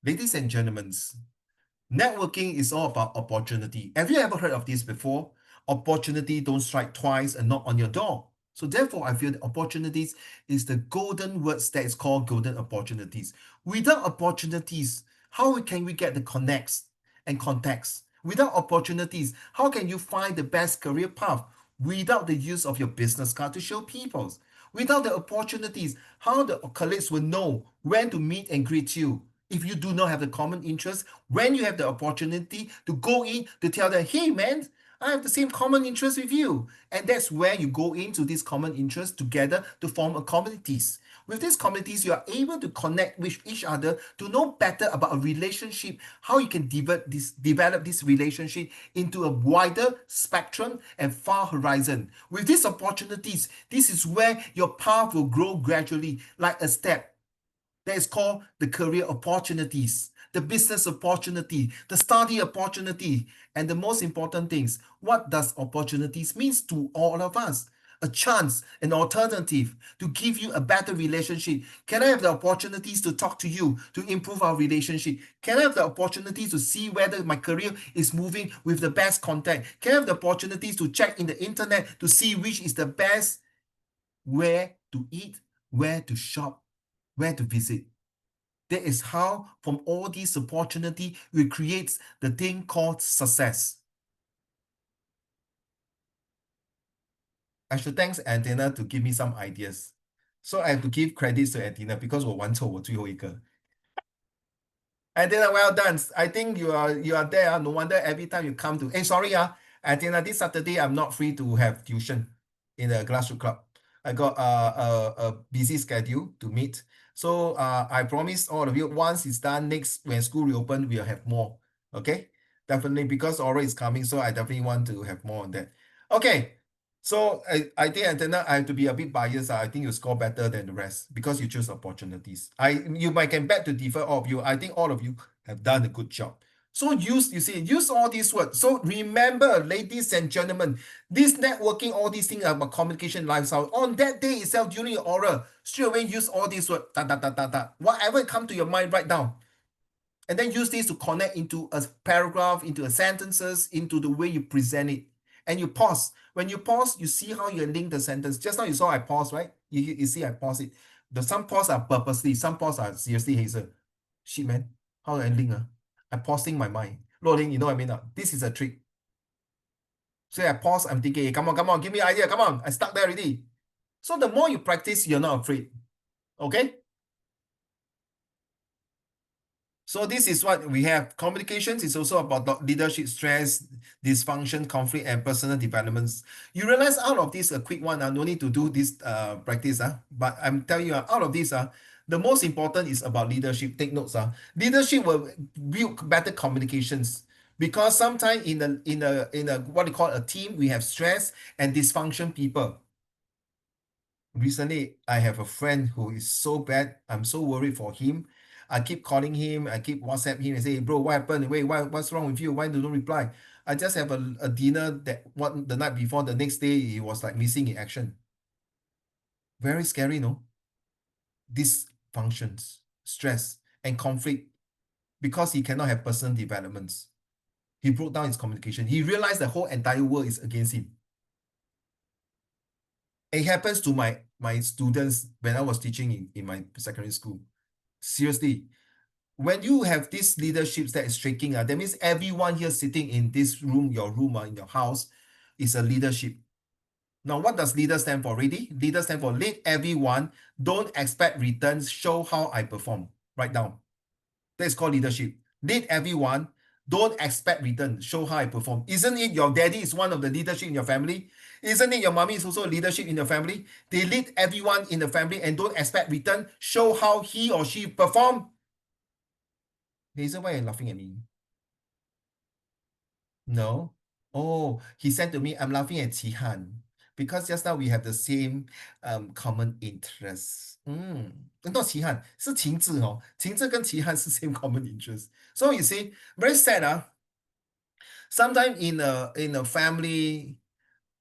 Ladies and gentlemen, networking is all about opportunity. Have you ever heard of this before? Opportunity don't strike twice and knock on your door. So therefore, I feel that opportunities is the golden words that is called golden opportunities. Without opportunities, how can we get the connects and contacts? Without opportunities, how can you find the best career path? Without the use of your business card to show people. Without the opportunities, how the colleagues will know when to meet and greet you? If you do not have the common interest, when you have the opportunity to go in to tell them, hey man, I have the same common interest with you. And that's where you go into these common interests together to form a communities. With these communities, you are able to connect with each other to know better about a relationship, how you can develop this relationship into a wider spectrum and far horizon. With these opportunities, this is where your path will grow gradually, like a step. That is called the career opportunities, the business opportunity, the study opportunity, and the most important things. What does opportunities means to all of us? A chance, an alternative to give you a better relationship. Can I have the opportunities to talk to you to improve our relationship? Can I have the opportunities to see whether my career is moving with the best content? Can I have the opportunities to check in the internet to see which is the best, where to eat, where to shop, where to visit? That is how, from all these opportunity, we create the thing called success. I should thanks Antenna to give me some ideas. So I have to give credits to Antenna because 我玩错我最后一个。Antenna, well done. I think you are there. No wonder every time you come to. Hey, sorry, Antenna, this Saturday I'm not free to have tuition in the grassroots club. I got a busy schedule to meet. So I promise all of you, once it's done, next when school reopen, we'll have more. Okay, definitely, because oral is coming, so I definitely want to have more on that. Okay. So I think Antenna, I have to be a bit biased. I think you score better than the rest because you choose opportunities. You might can bet to differ all of you. I think all of you have done a good job. So use all these words. So remember, ladies and gentlemen, this networking, all these things about communication lifestyle. On that day itself, during your oral, straight away use all these words. Whatever come to your mind, write down. And then use this to connect into a paragraph, into a sentences, into the way you present it. And you pause. When you pause, you see how you link the sentence. Just now you saw I pause, right? You see I pause it. Some pause are purposely, some pause are seriously Hazel. Shit, man. How do I link? I'm pausing my mind. Loading, you know what I mean? This is a trick. So I pause, I'm thinking, hey, come on, give me an idea. Come on. I stuck there already. So the more you practice, you're not afraid. Okay? So this is what we have. Communications is also about leadership, stress, dysfunction, conflict, and personal developments. You realize out of this, a quick one, no need to do this practice. But I'm telling you, out of this, the most important is about leadership. Take notes. Leadership will build better communications. Because sometimes in a what you call a team, we have stress and dysfunction people. Recently, I have a friend who is so bad. I'm so worried for him. I keep calling him. I keep WhatsApp him and say, bro, what happened? Wait, what's wrong with you? Why do you not reply? I just have a dinner the night before. The next day, he was like missing in action. Very scary, no? Dysfunctions, stress, and conflict because he cannot have personal developments. He broke down his communication. He realized the whole entire world is against him. It happens to my students when I was teaching in my secondary school. Seriously, when you have this leadership that is shaking, that means everyone here sitting in this room, your room, in your house, is a leadership. Now, what does leader stand for? Ready? Leader stand for lead everyone, don't expect returns, show how I perform. Write down. That's called leadership. Lead everyone, don't expect return, show how I perform. Isn't it your daddy is one of the leadership in your family? Isn't it your mommy is also a leadership in your family? They lead everyone in the family and don't expect return, show how he or she perform. Hazel, why are you laughing at me? No. Oh, he said to me, I'm laughing at Qihan because just now we have the same common interests. Not Qihan, 是晴志哦。晴志跟Qihan 是 same common interest. So you see, very sad. Sometimes in a family,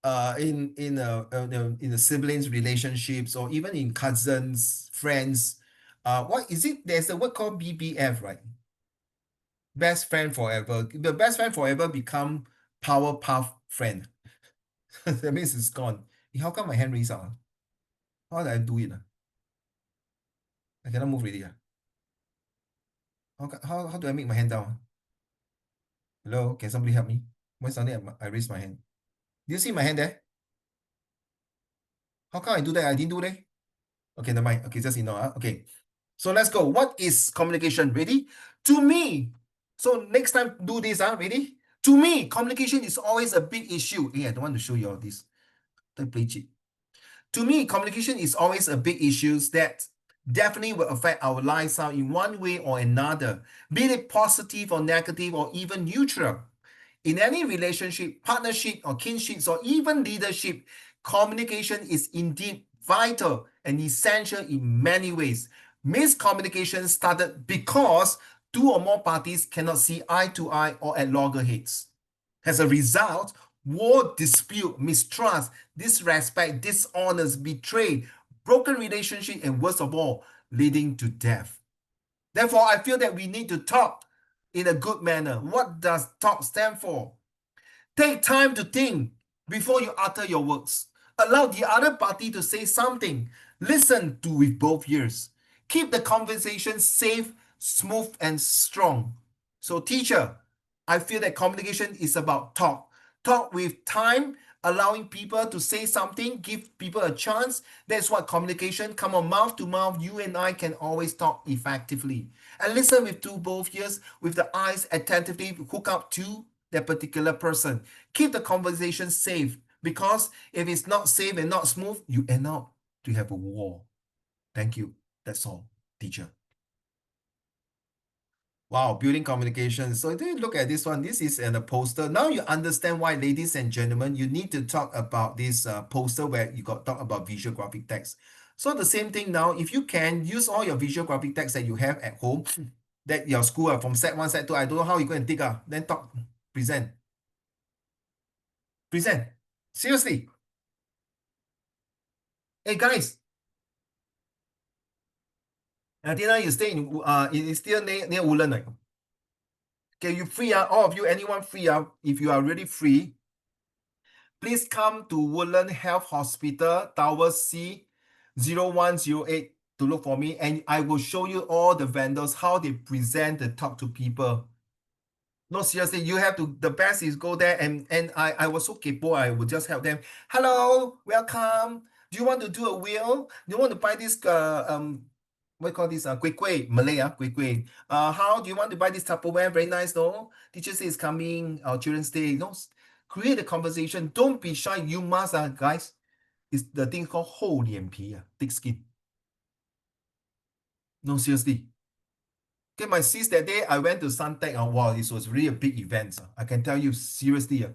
in a siblings relationships, or even in cousins, friends, what is it? There's a word called BBF, right? Best friend forever. The best friend forever become power puff friend. That means it's gone. How come my hand raised up? How did I do it? I cannot move really. How do I make my hand down? Hello, can somebody help me? Why suddenly I raised my hand? Do you see my hand there? How come I do that? I didn't do that. Okay, never mind. Okay, just ignore. Okay. So let's go. What is communication? Ready? To me. So next time do this. Ready? To me, communication is always a big issue. Hey, I don't want to show you all this. Don't play cheat. To me, communication is always a big issue that definitely will affect our lifestyle in one way or another, be it positive or negative or even neutral. In any relationship, partnership, or kinships, or even leadership, communication is indeed vital and essential in many ways. Miscommunication started because two or more parties cannot see eye to eye or at loggerheads. As a result, war, dispute, mistrust, disrespect, dishonors, betrayal, broken relationship, and worst of all, leading to death. Therefore, I feel that we need to talk in a good manner. What does talk stand for? Take time to think before you utter your words. Allow the other party to say something. Listen to with both ears. Keep the conversation safe, smooth, and strong. So, teacher, I feel that communication is about talk. Talk with time, allowing people to say something, give people a chance. That's what communication, come on mouth to mouth. You and I can always talk effectively. And listen with both ears, with the eyes attentively hook up to that particular person. Keep the conversation safe, because if it's not safe and not smooth, you end up to have a war. Thank you. That's all, teacher. Wow, building communication. So if you look at this one, this is a poster. Now you understand why, ladies and gentlemen, you need to talk about this poster where you got talk about visual graphic text. So the same thing now, if you can use all your visual graphic text that you have at home, that your school from Sec 1, Sec 2, I don't know how you go and take, then talk, present. Present. Seriously. Hey guys, Tina, you stay in still near Woodland, right? Okay, you free, all of you, anyone free, if you are really free, please come to Woodland Health Hospital, Tower C 0108 to look for me, and I will show you all the vendors, how they present and talk to people. No, seriously, you have to, the best is go there, and I was so capable, I would just help them. Hello, welcome. Do you want to do a wheel? Do you want to buy this what you call this kueh kueh, Malay kueh kueh. How do you want to buy this Tupperware? Very nice, no? Teacher says it's coming, our Children's Day. No, create a conversation. Don't be shy. You must, guys. It's the thing called 厚脸皮, thick skin. No, seriously. Okay, my sis, that day I went to Suntec. Wow, this was really a big event. I can tell you seriously.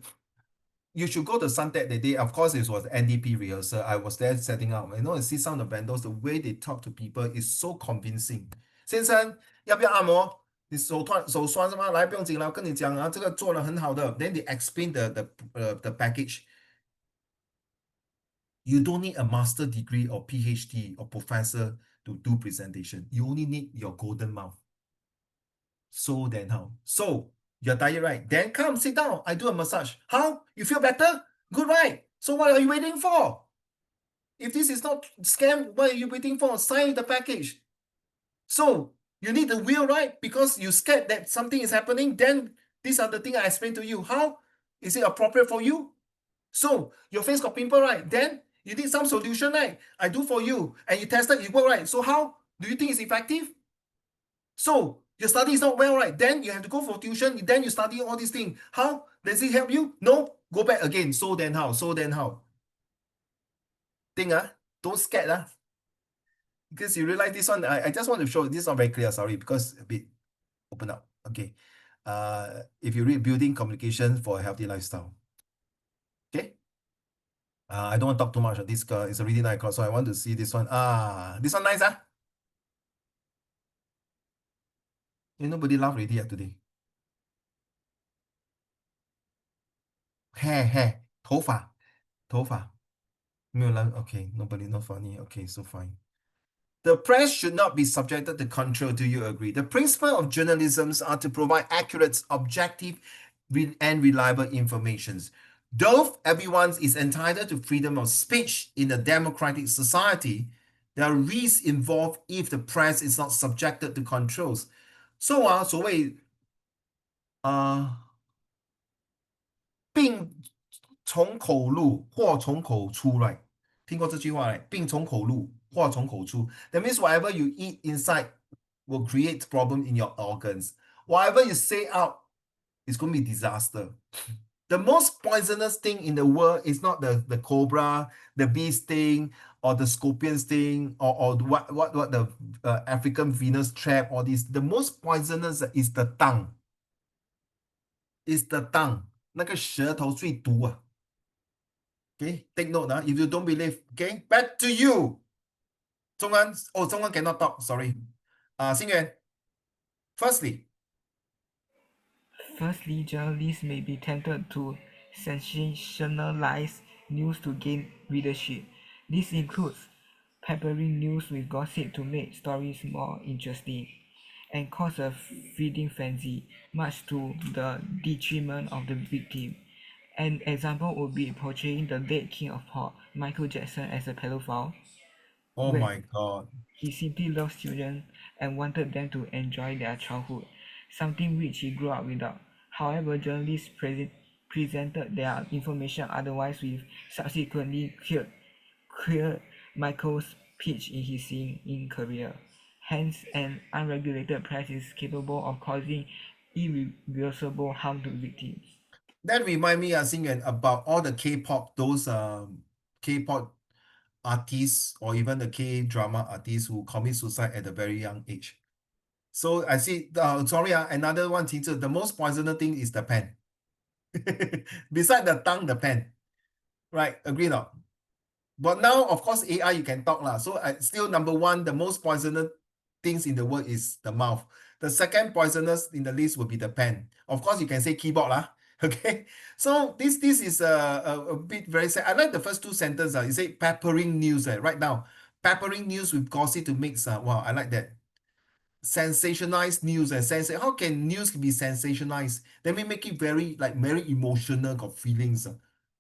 You should go to Suntec that day. Of course, it was NDP rehearsal. I was there setting up. And see some of the vendors, the way they talk to people is so convincing. 先生，要不要按摩？你手酸是吗？来，不用紧了，我跟你讲啊，这个做得很好的。Then they explain the package. You don't need a master degree or PhD or professor to do presentation. You only need your golden mouth. So then how? So you're tired, right? Then come sit down. I do a massage. How? You feel better? Good, right? So what are you waiting for? If this is not scam, what are you waiting for? Sign the package. So you need the will, right? Because you scared that something is happening. Then these are the things I explained to you. How? Is it appropriate for you? So your face got pimple, right? Then you need some solution, right? I do for you. And you tested, it work, right? So how? Do you think it's effective? So your study is not well, right? Then you have to go for tuition. Then you study all these things. How? Does it help you? No. Go back again. So then how? So then how? Think, don't scared, because you realize this one, I just want to show, this is not very clear, sorry, because a bit open up. Okay. If you read Building Communication for a Healthy Lifestyle. Okay. I don't want to talk too much. This is already 9 o'clock, so I want to see this one. This one nice, nobody laugh already today. Hair, 头发. Okay, nobody, not funny. Okay, so fine. The press should not be subjected to control. Do you agree? The principle of journalism are to provide accurate, objective, and reliable information. Though everyone is entitled to freedom of speech in a democratic society, there are risks involved if the press is not subjected to controls. So, 所谓病从口入，祸从口出，right？听过这句话嘞？病从口入，祸从口出。That means whatever you eat inside will create problem in your organs. Whatever you say out is going to be disaster. The most poisonous thing in the world is not the cobra, the bee sting, or the scorpion sting, or what the African Venus trap, all these. The most poisonous is the tongue. Is the tongue. 那个舌头最毒啊。Okay, take note. If you don't believe, okay, back to you. 中文 cannot talk, sorry. 星源 firstly, Firstly, journalists may be tempted to sensationalize news to gain readership. This includes peppering news with gossip to make stories more interesting and cause a feeding frenzy, much to the detriment of the victim. An example would be portraying the late king of pop, Michael Jackson, as a pedophile, oh where my God. he simply loves children and wanted them to enjoy their childhood, something which he grew up without. However, journalists presented their information otherwise with subsequently cleared Michael's pitch in his singing career. Hence, an unregulated press is capable of causing irreversible harm to victims. That remind me, Xing about all the K-pop, those K-pop artists or even the K-drama artists who commit suicide at a very young age. So I see, sorry, another one, teacher, the most poisonous thing is the pen. Beside the tongue, the pen. Right, agree not? But now, of course, AI, you can talk lah. So still number one, the most poisonous things in the world is the mouth. The second poisonous in the list would be the pen. Of course, you can say keyboard lah. Okay, so this is a bit very sad. I like the first two sentences. You say peppering news right now. Peppering news with gossip to mix. Wow, I like that. Sensationalized news and how can news be sensationalized? Then we make it very emotional, got feelings.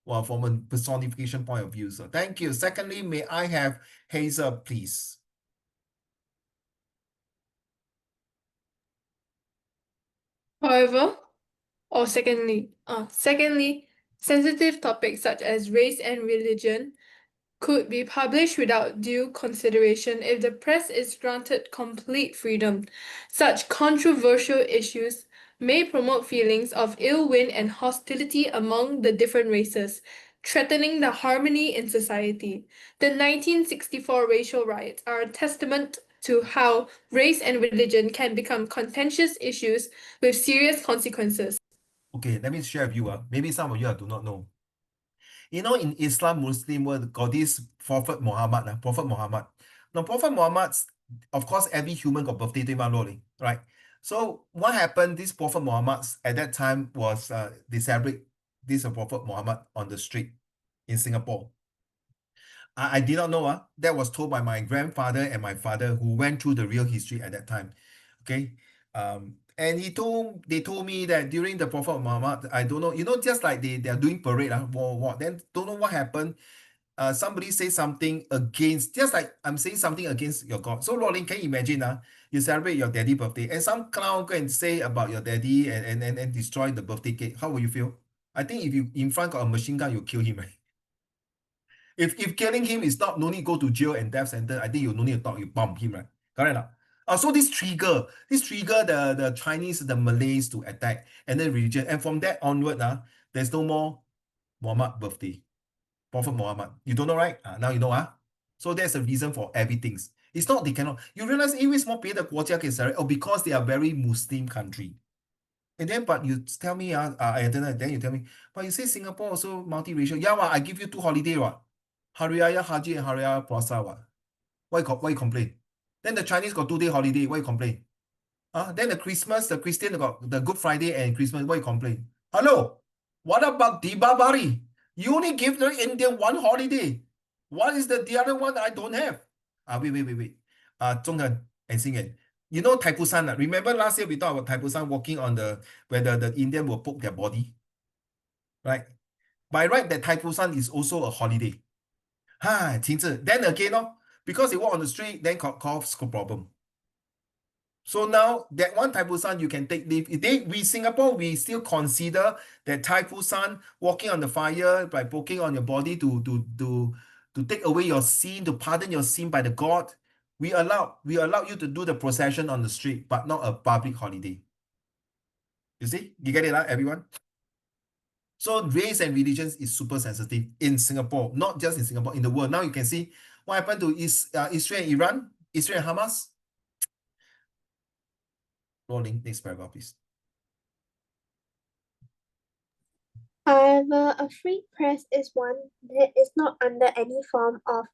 Well, from a personification point of view. So thank you. Secondly, may I have Hazel, please? However, secondly, sensitive topics such as race and religion could be published without due consideration if the press is granted complete freedom. Such controversial issues may promote feelings of ill will and hostility among the different races, threatening the harmony in society. The 1964 racial riots are a testament to how race and religion can become contentious issues with serious consequences. Okay, let me share with you. Maybe some of you do not know. You know, in Islam, Muslim world, got this Prophet Muhammad. Prophet Muhammad. Now, Prophet Muhammad, of course, every human got birthday day, right? So what happened? This Prophet Muhammad at that time was they celebrate this Prophet Muhammad on the street in Singapore. I did not know. That was told by my grandfather and my father who went through the real history at that time. Okay. And they told me that during the Prophet Muhammad, I don't know, just like they are doing parade, war, then don't know what happened. Somebody say something against, just like I'm saying something against your God. So Rolling, can you imagine you celebrate your daddy birthday and some clown go and say about your daddy and destroy the birthday cake. How will you feel? I think if you in front of a machine gun, you kill him, right? If killing him is not, no need go to jail and death sentence, I think you no need to talk, you bomb him, right? Correct or not? So this trigger the Chinese, the Malays to attack, and then religion. And from that onward, there's no more Muhammad birthday. Prophet Muhammad. You don't know, right? Now you know, So there's a reason for everything. It's not they cannot. You realize 因为什么别的国家可以 celebrate? Oh, because they are very Muslim country. And then, but you tell me, I don't know, then you tell me, but you say Singapore also multiracial. Yeah, I give you 2 holiday, Hari Raya Haji and Hari Raya Puasa, why you complain? Then the Chinese got 2-day holiday, why you complain? Then the Christmas, the Christian got the Good Friday and Christmas, why you complain? Hello, what about Deepavali? You only give the Indian 1 holiday. What is the other one that I don't have? Wait. Zhonghan and Xingyan. You know Taipusan, remember last year we talked about Taipusan walking on where the Indian will poke their body? Right? By right, that Taipusan is also a holiday. Then again, because they walk on the street, then cause problem. So now that one Taipusan you can take leave. We Singapore, we still consider that Taipusan walking on the fire by poking on your body to take away your sin, to pardon your sin by the God. We allow you to do the procession on the street, but not a public holiday. You see? You get it, everyone? So race and religions is super sensitive in Singapore, not just in Singapore, in the world. Now you can see what happened to Israel and Iran, Israel and Hamas. Rolling, next paragraph, please. However, a free press is one that is not under any form of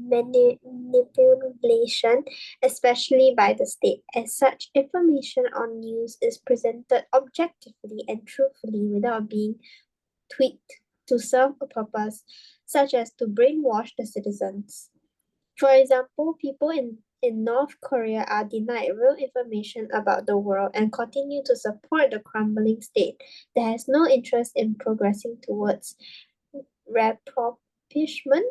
manipulation, especially by the state. As such, information on news is presented objectively and truthfully without being tweaked to serve a purpose, such as to brainwash the citizens. For example, people in North Korea are denied real information about the world and continue to support the crumbling state that has no interest in progressing towards rapprochement.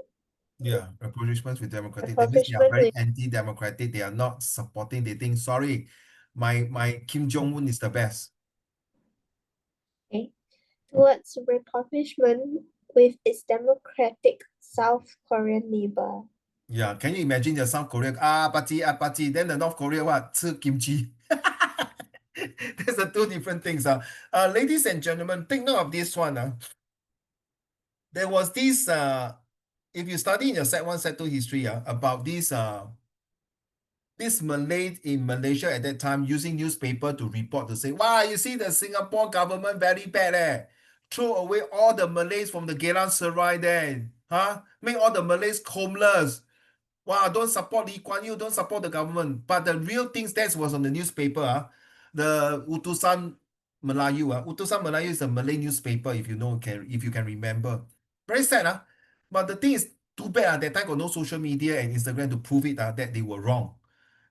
Yeah, rapprochement with democratic. That means they are very anti-democratic. They are not supporting. They think, sorry, my Kim Jong-un is the best. Okay, towards rapprochement with its democratic South Korean neighbor. Yeah, can you imagine the South Korea party, then the North Korea what? 吃 kimchi. There's the two different things. Ladies and gentlemen, take note of this one. There was this if you study in your Set 1, Set 2 history about this Malay in Malaysia at that time using newspaper to report to say, wow, you see the Singapore government very bad. Throw away all the Malays from the Geylang Serai there. Make all the Malays homeless. Wow, don't support Lee Kuan Yew, don't support the government. But the real things that was on the newspaper, the Utusan Melayu. Utusan Melayu is a Malay newspaper, if you can remember. Very sad. But the thing is, too bad that time got no social media and Instagram to prove it that they were wrong.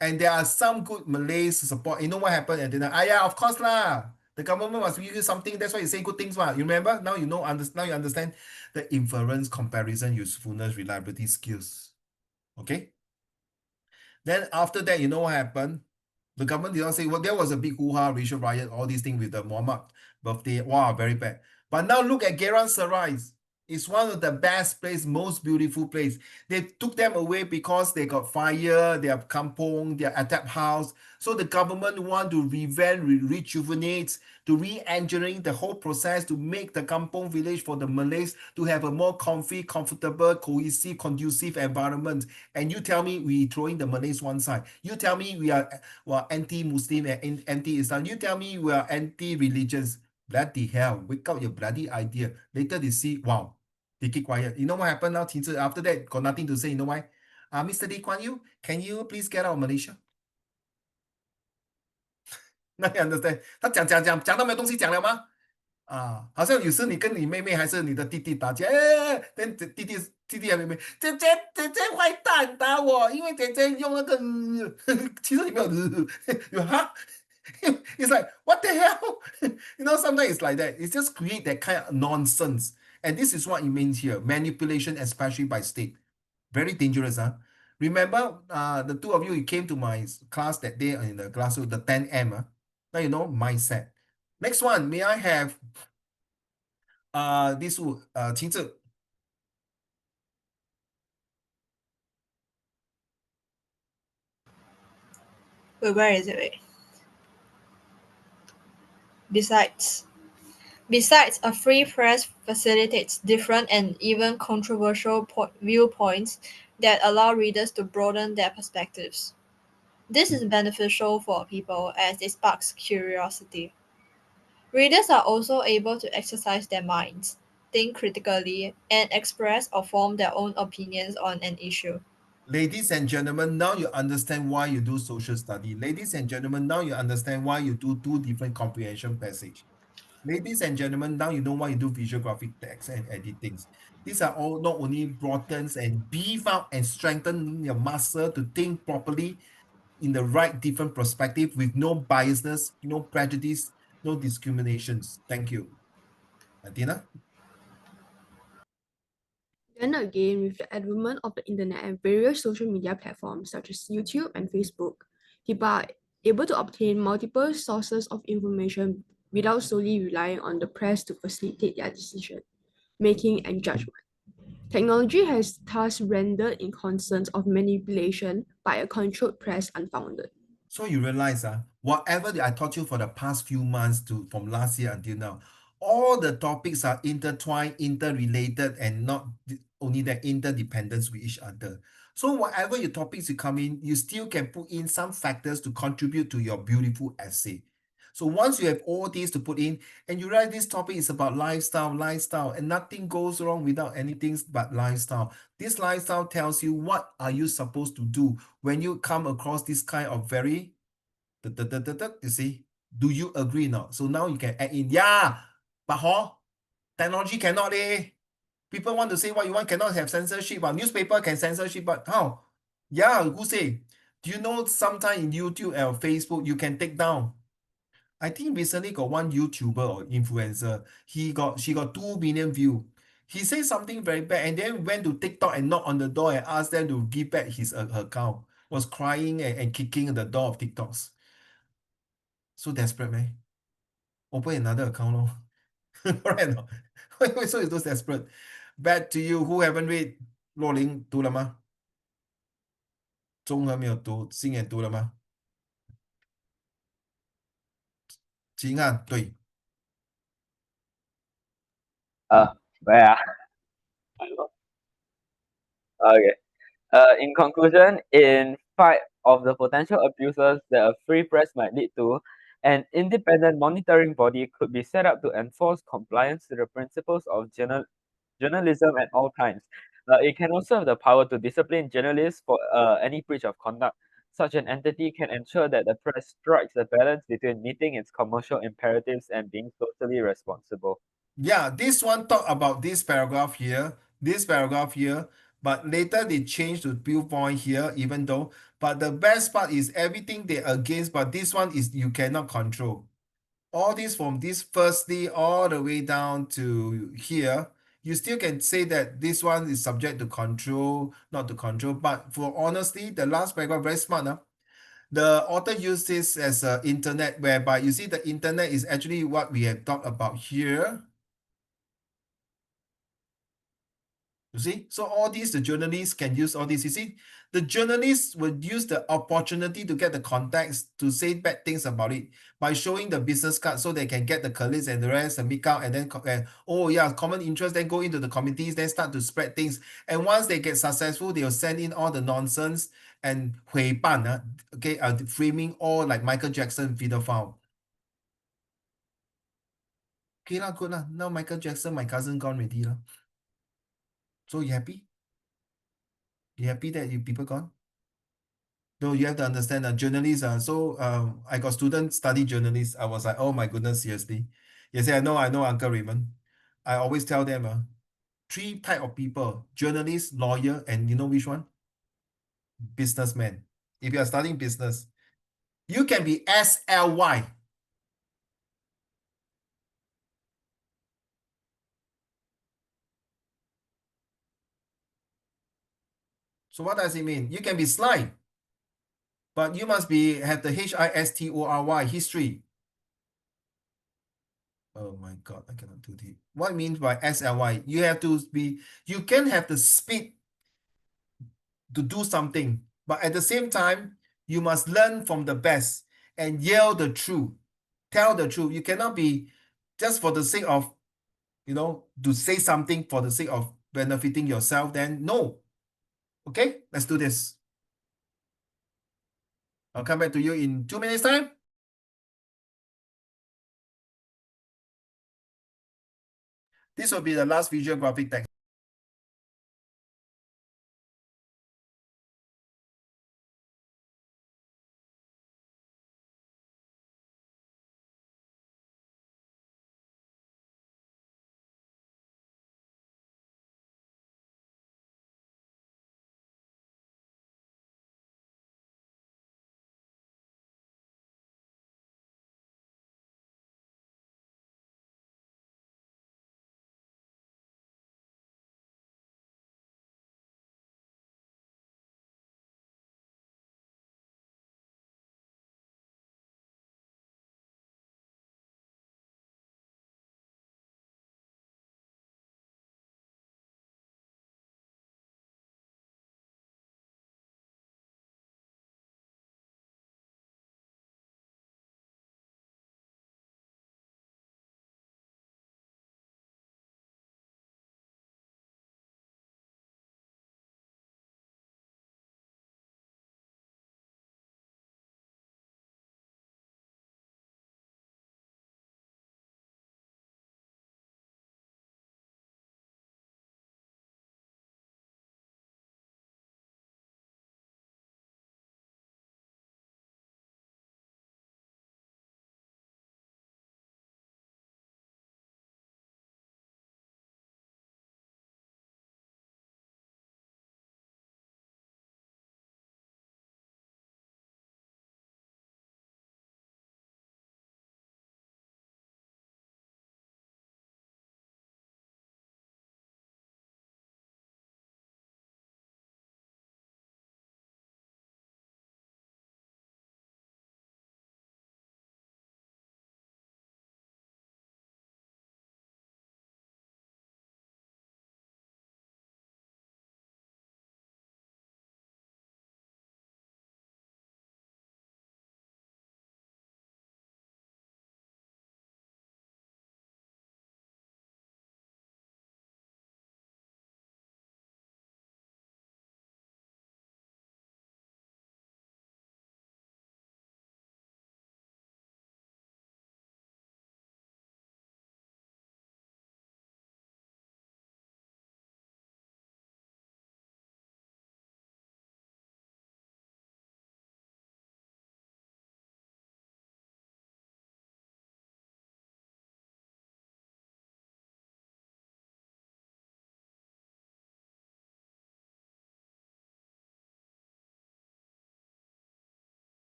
And there are some good Malays support. You know what happened? And then, yeah, of course lah. The government must give you something. That's why you say good things. You remember? Now you know. Now you understand the inference, comparison, usefulness, reliability, skills. Okay. Then after that, you know what happened? The government did not say, well, there was a big hoo-ha, racial riot, all these things with the Muhammad birthday. Wow, very bad. But now look at Geylang Serai. It's one of the best place, most beautiful place. They took them away because they got fire, they have kampong, they are attap house. So the government want to revamp, rejuvenate, to re-engineering the whole process to make the kampong village for the Malays to have a more comfortable, cohesive, conducive environment. And you tell me we throwing the Malays one side. You tell me we are anti-Muslim and anti-Islam. You tell me we are anti-religions. Bloody hell, wake up your bloody idea. Later they see, wow, they keep quiet. You know what happened now, Qin Zhi? After that, got nothing to say. You know why? Mr. Lee Kuan Yew, can you please get out of Malaysia? Now you understand? 他讲到没有东西讲了吗？好像有时你跟你妹妹还是你的弟弟打架，then 弟弟还妹妹，姐姐坏蛋打我，因为姐姐用那个，其实你没有，有哈。It's like, what the hell? Sometimes it's like that. It's just create that kind of nonsense. And this is what it means here. Manipulation, especially by state. Very dangerous. Remember, the two of you came to my class that day in the classroom, the 10M. Now you know mindset. Next one, may I have this Qin Zhi? Wait, where is it? Wait. Besides, a free press facilitates different and even controversial viewpoints that allow readers to broaden their perspectives. This is beneficial for people as it sparks curiosity. Readers are also able to exercise their minds, think critically, and express or form their own opinions on an issue. Ladies and gentlemen, now you understand why you do social study. Ladies and gentlemen, now you understand why you do two different comprehension passage. Ladies and gentlemen, now you know why you do visual graphic text and editings. These are all not only broadens and beef up and strengthen your muscle to think properly in the right different perspective with no biasness, no prejudice, no discriminations. Thank you. Adina? Then again, with the advent of the internet and various social media platforms such as YouTube and Facebook, people are able to obtain multiple sources of information without solely relying on the press to facilitate their decision making and judgment. Technology has thus rendered in concerns of manipulation by a controlled press unfounded. So you realize, whatever that I taught you for the past few months from last year until now, all the topics are intertwined, interrelated, and not only that, interdependence with each other. So whatever your topics you come in, you still can put in some factors to contribute to your beautiful essay. So once you have all these to put in, and you realize this topic is about lifestyle, and nothing goes wrong without anything but lifestyle. This lifestyle tells you what are you supposed to do when you come across this kind of very, you see, do you agree or not? So now you can add in, yeah, but technology cannot People want to say what you want, cannot have censorship, but newspaper can censorship, but how? Yeah, who say? Do you know sometime in YouTube or Facebook, you can take down? I think recently got one YouTuber or influencer, she got 2 million view. He said something very bad and then went to TikTok and knock on the door and asked them to give back his account. Was crying and kicking the door of TikToks. So desperate, man. Open another account, lor. Right or not? Why so it's so desperate? Back to you. Who haven't read? 若琳读了吗？综合没有读，星也读了吗？秦汉对。Where? Okay. In conclusion, in spite of the potential abuses that a free press might lead to, an independent monitoring body could be set up to enforce compliance to the principles of journalism at all times. It can also have the power to discipline journalists for any breach of conduct. Such an entity can ensure that the press strikes a balance between meeting its commercial imperatives and being socially responsible. Yeah, this one talk about this paragraph here, but later they change to viewpoint here, even though, but the best part is everything they against, but this one is you cannot control. All this from this firstly all the way down to here, you still can say that this one is subject to control, not to control, but for honestly, the last paragraph very smart, huh? The author used this as a internet whereby you see the internet is actually what we have talked about here. You see, so all these, the journalists can use all this. You see, the journalists would use the opportunity to get the context to say bad things about it by showing the business card so they can get the colleagues and the rest and make out and then, oh yeah, common interest, then go into the committees, then start to spread things. And once they get successful, they'll send in all the nonsense and 诽谤, okay, framing all like Michael Jackson pedophile. Okay lah, good lah. Now Michael Jackson, my cousin gone already lah. So you happy? You happy that you people gone? No, you have to understand that journalists are so I got students study journalists. I was like, oh my goodness, seriously. Yes, I know, Uncle Raymond. I always tell them 3 type of people: journalist, lawyer, and you know which one? Businessman. If you are studying business, you can be SLY. So what does it mean? You can be sly, but you must have the HISTORY, history. Oh my God, I cannot do this. What it means by SLY? You have to you can have the speed to do something, but at the same time, you must learn from the best and yell the truth, tell the truth. You cannot be just for the sake of, to say something for the sake of benefiting yourself, then no. Okay, let's do this. I'll come back to you in 2 minutes time. This will be the last visual graphic text.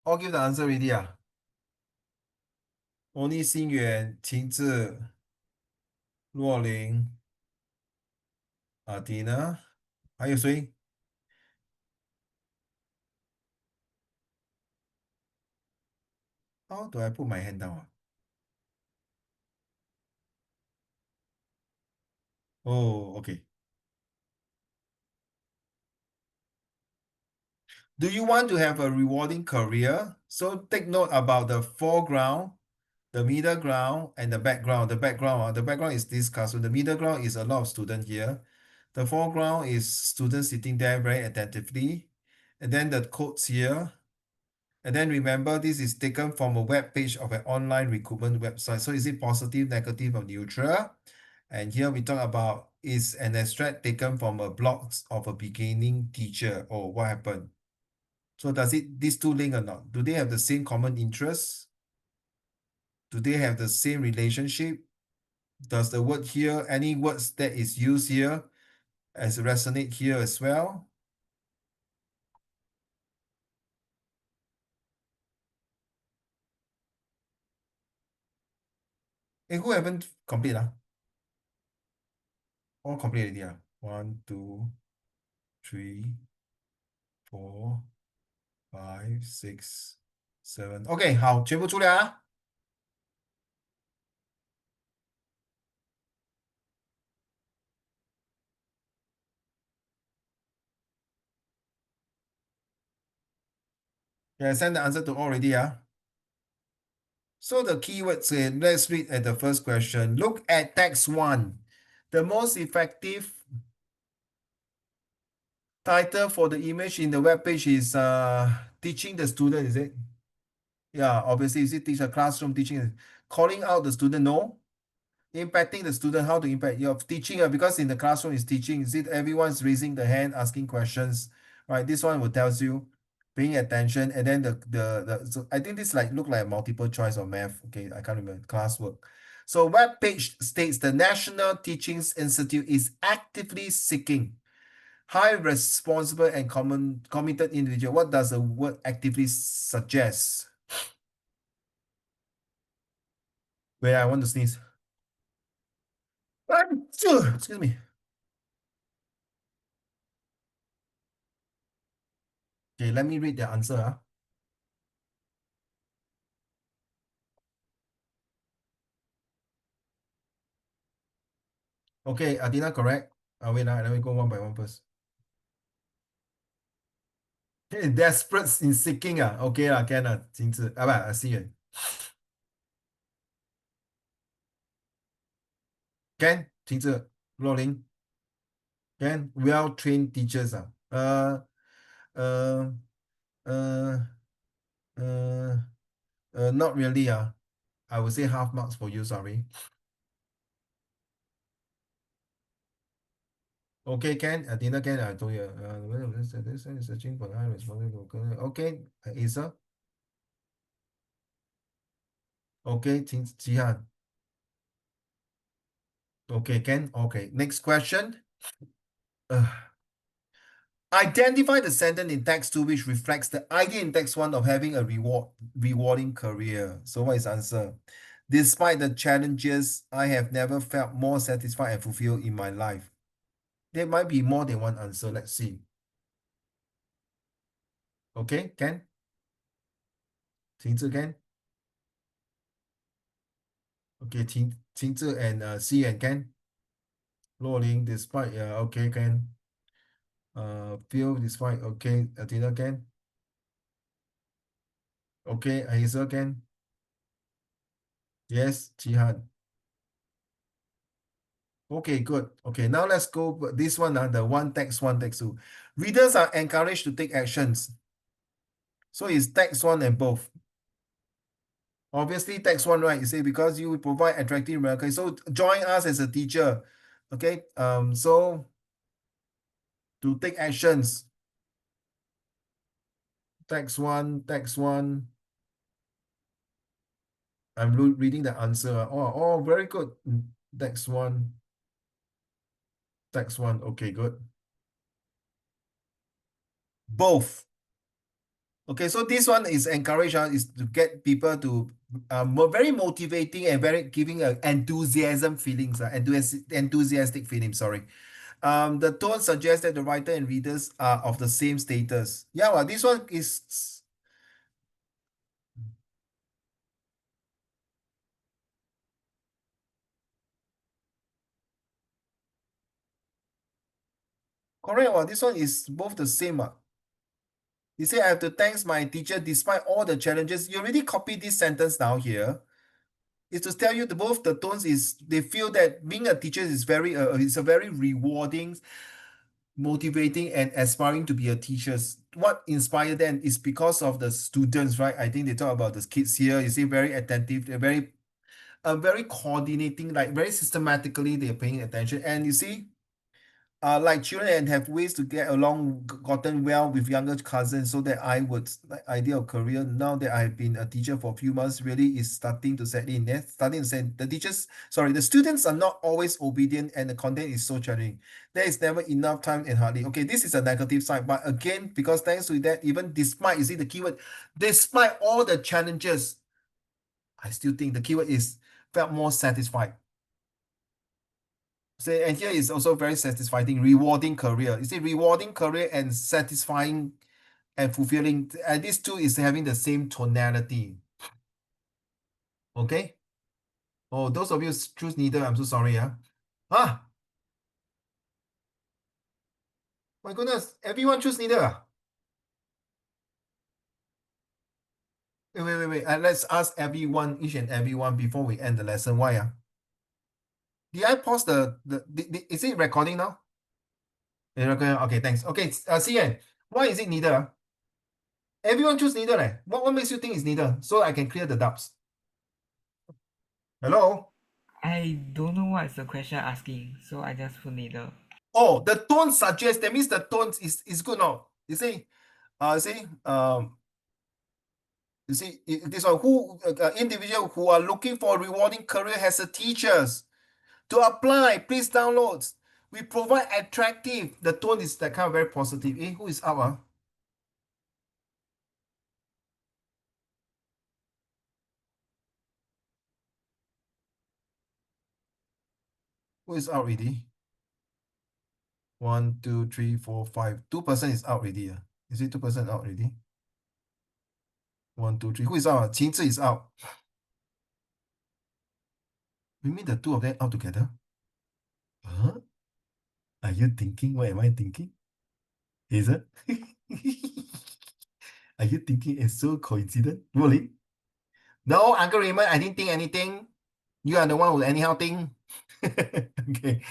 All give the answer already ah. Only Xin Yuan, Qing Zhi, Luo Ling, Dina. 还有谁？ How do I put my hand down? Oh, okay. Do you want to have a rewarding career? So take note about the foreground, the middle ground, and the background. The background is this classroom. The middle ground is a lot of students here. The foreground is students sitting there very attentively. And then the quotes here. And then remember, this is taken from a web page of an online recruitment website. So is it positive, negative, or neutral? And here we talk about is an extract taken from a blog of a beginning teacher. Oh, what happened? So does it these two link or not? Do they have the same common interests? Do they have the same relationship? Does the word here, any words that is used here as resonate here as well? Who haven't complete? All complete already. 1, 2, 3, 4, 5, 6, 7. OK， 好，全部出来啊。Yeah, send the answer to all already. So the keywords, let's read at the first question. Look at text 1. The most effective title for the image in the web page is teaching the student, is it? Yeah, obviously, is it teach a classroom teaching? Calling out the student, no. Impacting the student, how to impact? You're teaching, because in the classroom is teaching. Is it everyone's raising the hand, asking questions? Right, this one will tells you paying attention, and then so I think this look like a multiple choice of math. Okay, I can't remember classwork. So web page states the National Teaching Institute is actively seeking high responsible and committed individual. What does the word actively suggest? Wait, I want to sneeze. Excuse me. Okay, let me read the answer. Okay, Adina, correct. Wait, let me go one by one first. Okay, desperate in seeking. Okay, can Jing Zi. Xi Yuan. Can, Jing Zi, Luo Ling. Can, well-trained teachers. Uh, uh, uh, not really. I would say half marks for you, sorry. Okay, can, Adina, can, I told you. This is searching for high responsible. Okay, Isa. Okay, Jihan. Okay, Ken. Okay, next question. Identify the sentence in text 2 which reflects the idea in text 1 of having a rewarding career. So what is the answer? Despite the challenges, I have never felt more satisfied and fulfilled in my life. There might be more than one answer. Let's see. Okay, Ken? Qingzhi, Ken? Okay, Qingzhi and C and Ken? Luo Ling, despite, okay, Ken. Feel despite, okay, Athena, Ken? Okay, Hazel, Ken? Yes, Jihan. Okay, good. Okay, now let's go this one, the one text 2. Readers are encouraged to take actions. So it's text 1 and both. Obviously, text 1, right? You say because you provide attractive. Okay, so join us as a teacher. Okay, so to take actions. Text 1. I'm reading the answer. Oh, very good. Text 1. Okay, good. Both. Okay, so this one is encourage is to get people to very motivating and very giving a enthusiasm feelings, enthusiastic feelings. Sorry. The tone suggests that the writer and readers are of the same status. Yeah, well, this one is correct. Well, this one is both the same. You say I have to thanks my teacher despite all the challenges. You already copied this sentence down here. It's to tell you the both the tones is they feel that being a teacher is very it's a very rewarding, motivating, and aspiring to be a teacher. What inspired them is because of the students, right? I think they talk about the kids here. You see, very attentive, they're very coordinating, like very systematically they're paying attention. And you see, like children and have ways to get along, gotten well with younger cousins, so that I would like idea of career. Now that I've been a teacher for a few months, really is starting to set in there. Starting to say the students are not always obedient, and the content is so challenging. There is never enough time and hardly. Okay, this is a negative side, but again, because thanks to that, even despite you see the keyword, despite all the challenges, I still think the keyword is felt more satisfied. So, and here is also very satisfying, rewarding career. You see, rewarding career and satisfying and fulfilling. And these two is having the same tonality. Okay. Oh, those of you choose neither. I'm so sorry. Yeah. Ah, my goodness. Everyone choose neither. Wait. Let's ask everyone, each and everyone, before we end the lesson. Why? Did I pause is it recording now? Okay, thanks. Okay, Cian, why is it neither? Everyone choose neither. What makes you think it's neither? So I can clear the doubts. Hello? I don't know what is the question asking, so I just put neither. Oh, the tone suggests, that means the tone is good now. You see, this one individual who are looking for a rewarding career as a teachers. To apply, please download. We provide attractive. The tone is that kind of very positive. Who is out? Who is out already? 1, 2, 3, 4, 5. 2% is out already. Is it 2% out already? 1, 2, 3. Who is out? Qingzi is out. You mean the two of them out together? Huh? Are you thinking? What am I thinking? Is it? Are you thinking it's so coincident? Really? No, Uncle Raymond, I didn't think anything. You are the one who anyhow think. Okay.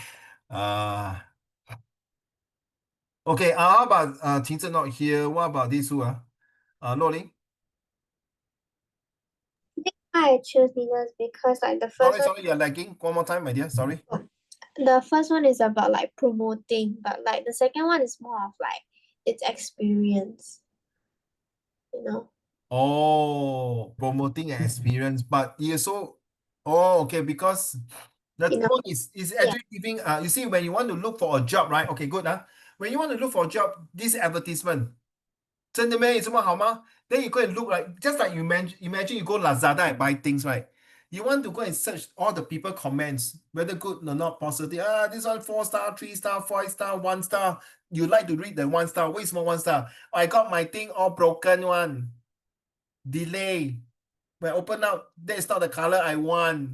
Okay, how about Qingzi not here? What about this who? Lo Ling? I choose leaders because like the first Sorry, you're lagging. One more time, my dear. Sorry. the first one is about like promoting, but like the second one is more of like its experience, you know. Oh, promoting an experience, but you so okay, because the You know, tone is actually giving you see when you want to look for a job, right? Okay, good. When you want to look for a job, this advertisement, 真的咩？有什么好吗？ Then you go and look like just like you imagine you go Lazada and buy things, right? You want to go and search all the people comments, whether good or not positive. This one 4 star, 3 star, 5 star, 1 star. You like to read the 1 star. Wait, more 1 star. I got my thing all broken one. Delay. When I open up, that's not the color I want.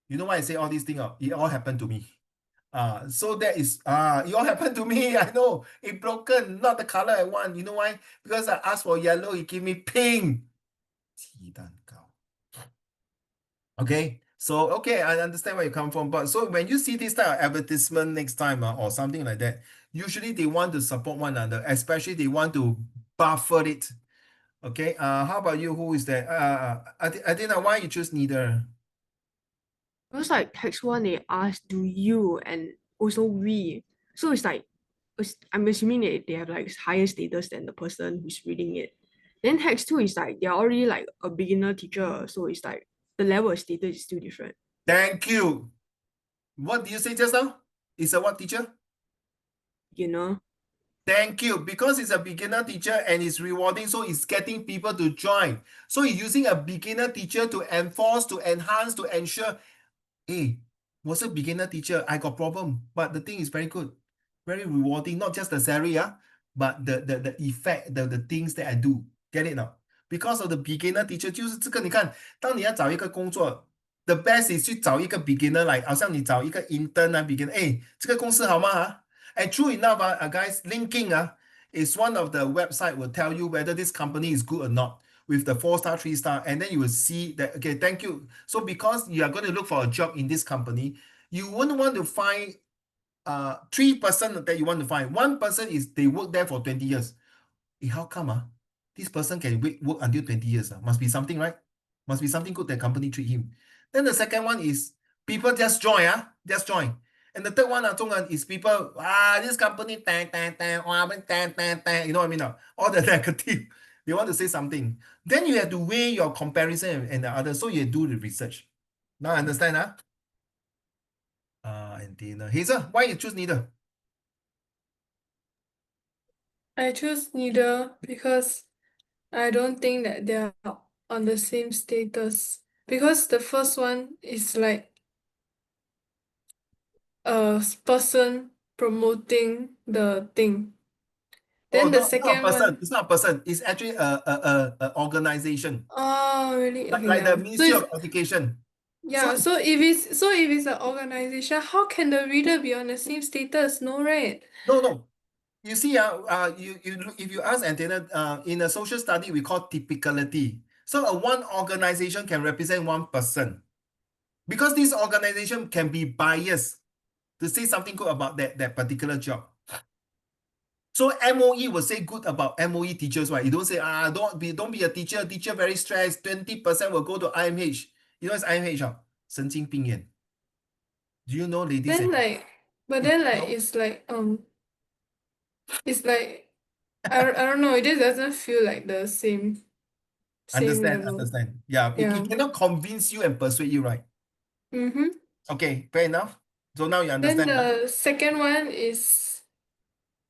You know why I say all these things? It all happened to me. So that is it all happened to me. I know it broken, not the color I want. You know why? Because I asked for yellow, it gave me pink. Okay, so okay, I understand where you come from. But so when you see this type of advertisement next time or something like that, usually they want to support one another, especially they want to buffer it. Okay, how about you? Who is that? I think why you choose neither? Because like text one, they ask, do you, and also we. So it's like, I'm assuming they have like higher status than the person who's reading it. Then text two is like, they're already like a beginner teacher. So it's like, the level of status is still different. Thank you. What did you say just now? Is a what teacher? You know? Thank you. Because it's a beginner teacher and it's rewarding, so it's getting people to join. So you're using a beginner teacher to enforce, to enhance, to ensure, hey, was a beginner teacher, I got problem. But the thing is very good, very rewarding, not just the salary, but the effect, the things that I do. Get it now? Because of the beginner teacher, 就是这个，你看，当你要找一个工作，the best is 去找一个 beginner 来，好像你找一个 intern 啊，beginner，哎，这个公司好吗？And true enough, guys, LinkedIn is one of the website will tell you whether this company is good or not with the 4-star, 3-star, and then you will see that, okay, thank you. So because you are going to look for a job in this company, you wouldn't want to find 3% that you want to find. One person is they work there for 20 years. How come this person can work until 20 years? Must be something, right? Must be something good that company treat him. Then the second one is people just join, just join. And the third one, is people, this company, you know what I mean? All the negative. They want to say something. Then you have to weigh your comparison and the other. So you do the research. Now I understand, and Dina. Hazel, why you choose neither? I choose neither because I don't think that they are on the same status. Because the first one is like a person promoting the thing. Oh, Then the no, it's not a second person. one, It's not a person. It's actually a organization. oh really? Okay, Like the yeah. So Ministry it's of Education. yeah, so if it's an organization, how can the reader be on the same status? No, right? No. You see, if you ask antenna, in a social study, we call typicality. So one organization can represent one person. Because this organization can be biased to say something good about that particular job. So MOE will say good about MOE teachers, right? You don't say, don't be a teacher very stressed, 20% will go to IMH. You know what's IMH? 神经病院. Do you know, ladies Then and like, but it's then like no, it's like I don't know. It just doesn't feel like the same level. understand. Yeah, Yeah. it cannot convince you and persuade you, right? Mm-hmm. Okay, fair enough. So now you Then understand, the second one is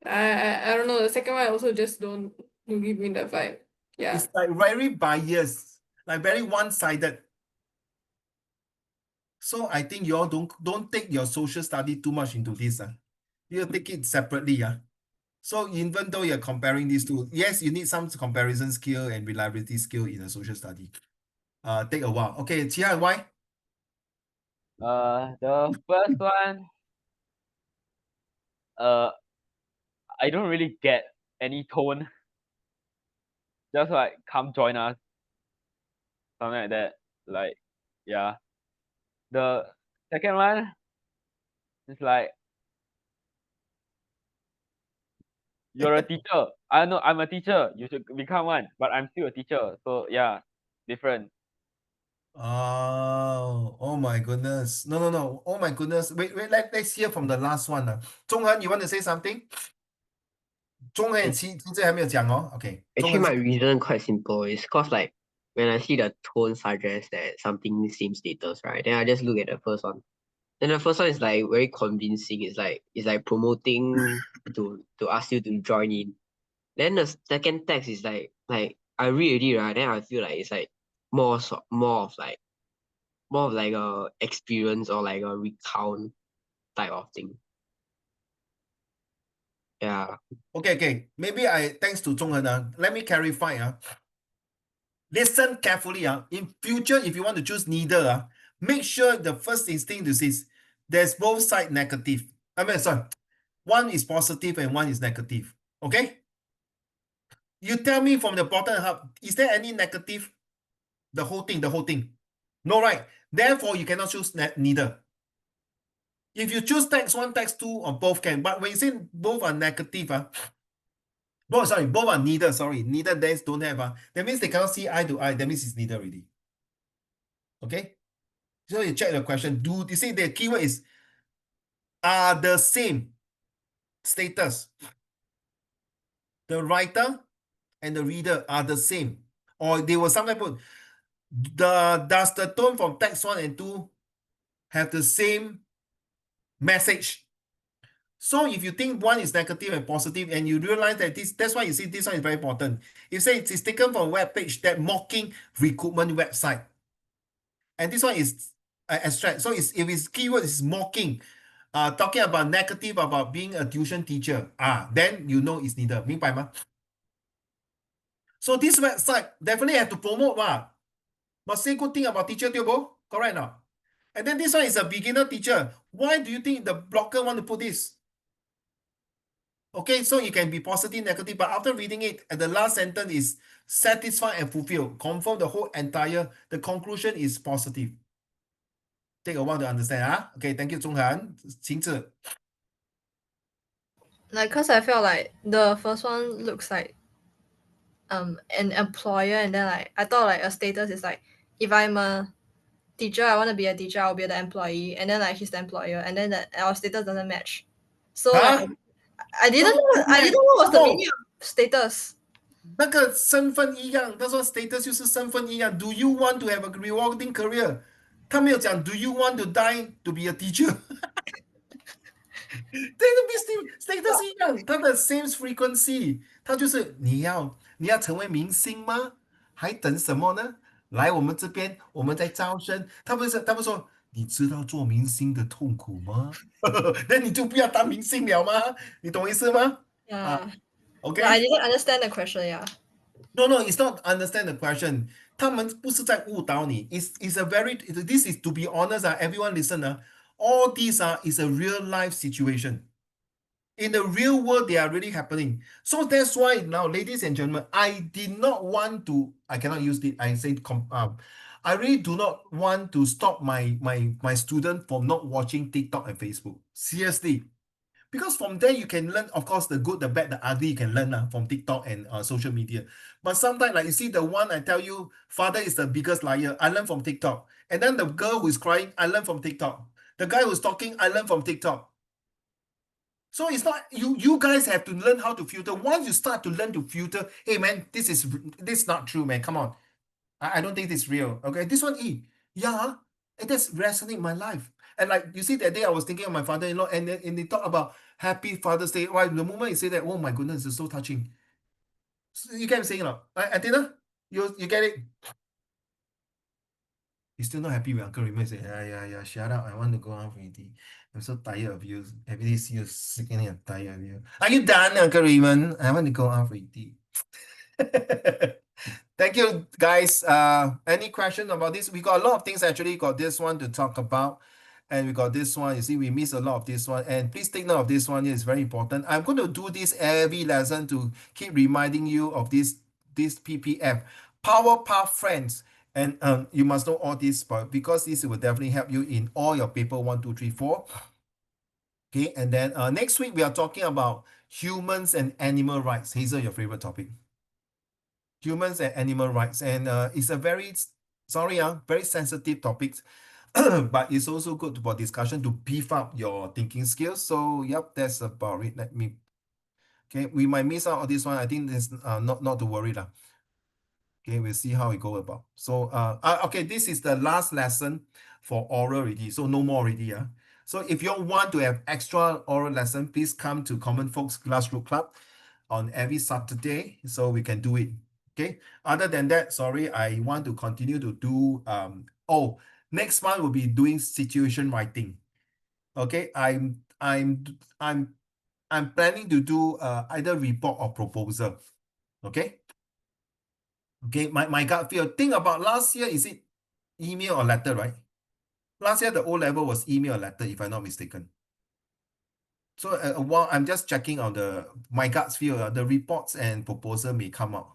I don't know. The second one also just don't give me the vibe. Yeah. It's like very biased, like very one-sided. So I think you all don't take your social study too much into this. You take it separately. So even though you're comparing these two, yes, you need some comparison skill and reliability skill in a social study. Take a while. Okay, Chia, why? The first one, I don't really get any tone. Just like come join us, something like that. Like, yeah. The second one is like you're a teacher. I know I'm a teacher. You should become one, but I'm still a teacher. So yeah, different. Oh my goodness. No. Oh my goodness. Wait, let's hear from the last one. Zhonghen, you want to say something? 中恒其实还没有讲哦。Okay. Actually, 中恒 my reason quite simple. It's cause like when I see the tone suggests that something seems status, right? Then I just look at the first one. Then the first one is like very convincing. It's like promoting to ask you to join in. Then the second text is like I read already, right? Then I feel like it's like more of like a experience or like a recount type of thing. Yeah. Okay. Maybe thanks to Zhonghen. Let me clarify. Listen carefully. In future, if you want to choose neither, make sure the first instinct is there's both side negative. I mean, sorry, one is positive and one is negative. Okay? You tell me from the bottom up, is there any negative? The whole thing. No, right? Therefore, you cannot choose neither. If you choose text one, text two, or both can. But when you say both are negative, both are neither. Sorry, neither days don't have. That means they cannot see eye to eye. That means it's neither already. Okay? So you check the question. Do you see the keyword is are the same status? The writer and the reader are the same. Or they will sometimes put does the tone from text 1 and 2 have the same message? So if you think one is negative and positive, and you realize that that's why you see this one is very important. You say it is taken from a web page that mocking recruitment website. And this one is abstract. So if its keyword is mocking, talking about negative about being a tuition teacher, then you know it's neither. 明白吗? So this website definitely have to promote must say good thing about teacher, correct now? And then this one is a beginner teacher. Why do you think the blogger want to put this? Okay, so you can be positive, negative, but after reading it, at the last sentence is satisfied and fulfilled. Confirm the whole entire, the conclusion is positive. Take a while to understand, Okay, thank you, Zhonghan. Qingzi. Like, cause I felt like the first one looks like an employer, and then like I thought like a status is like, if I'm a teacher, I want to be a teacher, I'll be the employee, and then like he's the employer, and then our status doesn't match. So like I didn't know what was the meaning of status. 那个身份一样，他说 status 就是身份一样。Do you want to have a rewarding career？ 他没有讲 Do you want to die to be a teacher？ 这个 status 一样，它的 same frequency，它就是你要成为明星吗？还等什么呢？来我们这边，我们在招生。他们说，你知道做明星的痛苦吗？那你就不要当明星了吗？你懂意思吗？ Yeah. OK， I didn't understand the question. Yeah. No, it's not understand the question. 他们不是在误导你。It's a very, this is to be honest, everyone listen, all these is a real life situation. In the real world, they are really happening. So that's why now, ladies and gentlemen, I did not want to, I cannot use it. I say, I really do not want to stop my student from not watching TikTok and Facebook. Seriously. Because from there you can learn, of course, the good, the bad, the ugly, you can learn from TikTok and social media. But sometimes, like you see the one I tell you, father is the biggest liar, I learn from TikTok. And then the girl who is crying, I learn from TikTok. The guy who's talking, I learn from TikTok. So it's not, you guys have to learn how to filter. Once you start to learn to filter, hey man, this is not true, man. Come on. I don't think this is real. Okay, this one, yeah, it does resonate my life. And like you see that day I was thinking of my father-in-law, and they talk about Happy Father's Day. Right, the moment you say that, oh my goodness, it's so touching. So you get what I'm saying, Athena? You get it? You're still not happy with Uncle Raymond. Say, yeah, shut up. I want to go out already. I'm so tired of you. Every day see you sickening and tired of you. Are you done, Uncle Raymond? I want to go out already. Thank you, guys. Any question about this? We got a lot of things actually. Got this one to talk about, and we got this one. You see, we miss a lot of this one. And please take note of this one. It's very important. I'm going to do this every lesson to keep reminding you of this PPF, Power Path Friends. And you must know all this, but because this will definitely help you in all your paper 1, 2, 3, 4. Okay, and then next week we are talking about humans and animal rights. Hazel, your favorite topic. Humans and animal rights, and it's a very very sensitive topic, but it's also good for discussion to beef up your thinking skills. So yep, that's about it. Okay, we might miss out on this one. I think there's not to worry lah. Okay, we'll see how it go about. So okay, this is the last lesson for oral already, so no more already. So if you want to have extra oral lesson, please come to Common Folks Glassroot Club on every Saturday, so we can do it. Okay, other than that, sorry, I want to continue to do next month we'll be doing situation writing. Okay, I'm planning to do either report or proposal. Okay, my gut feel, think about last year, is it email or letter, right? Last year the O level was email or letter, if I'm not mistaken. So while I'm just checking on my guts feel, the reports and proposal may come out.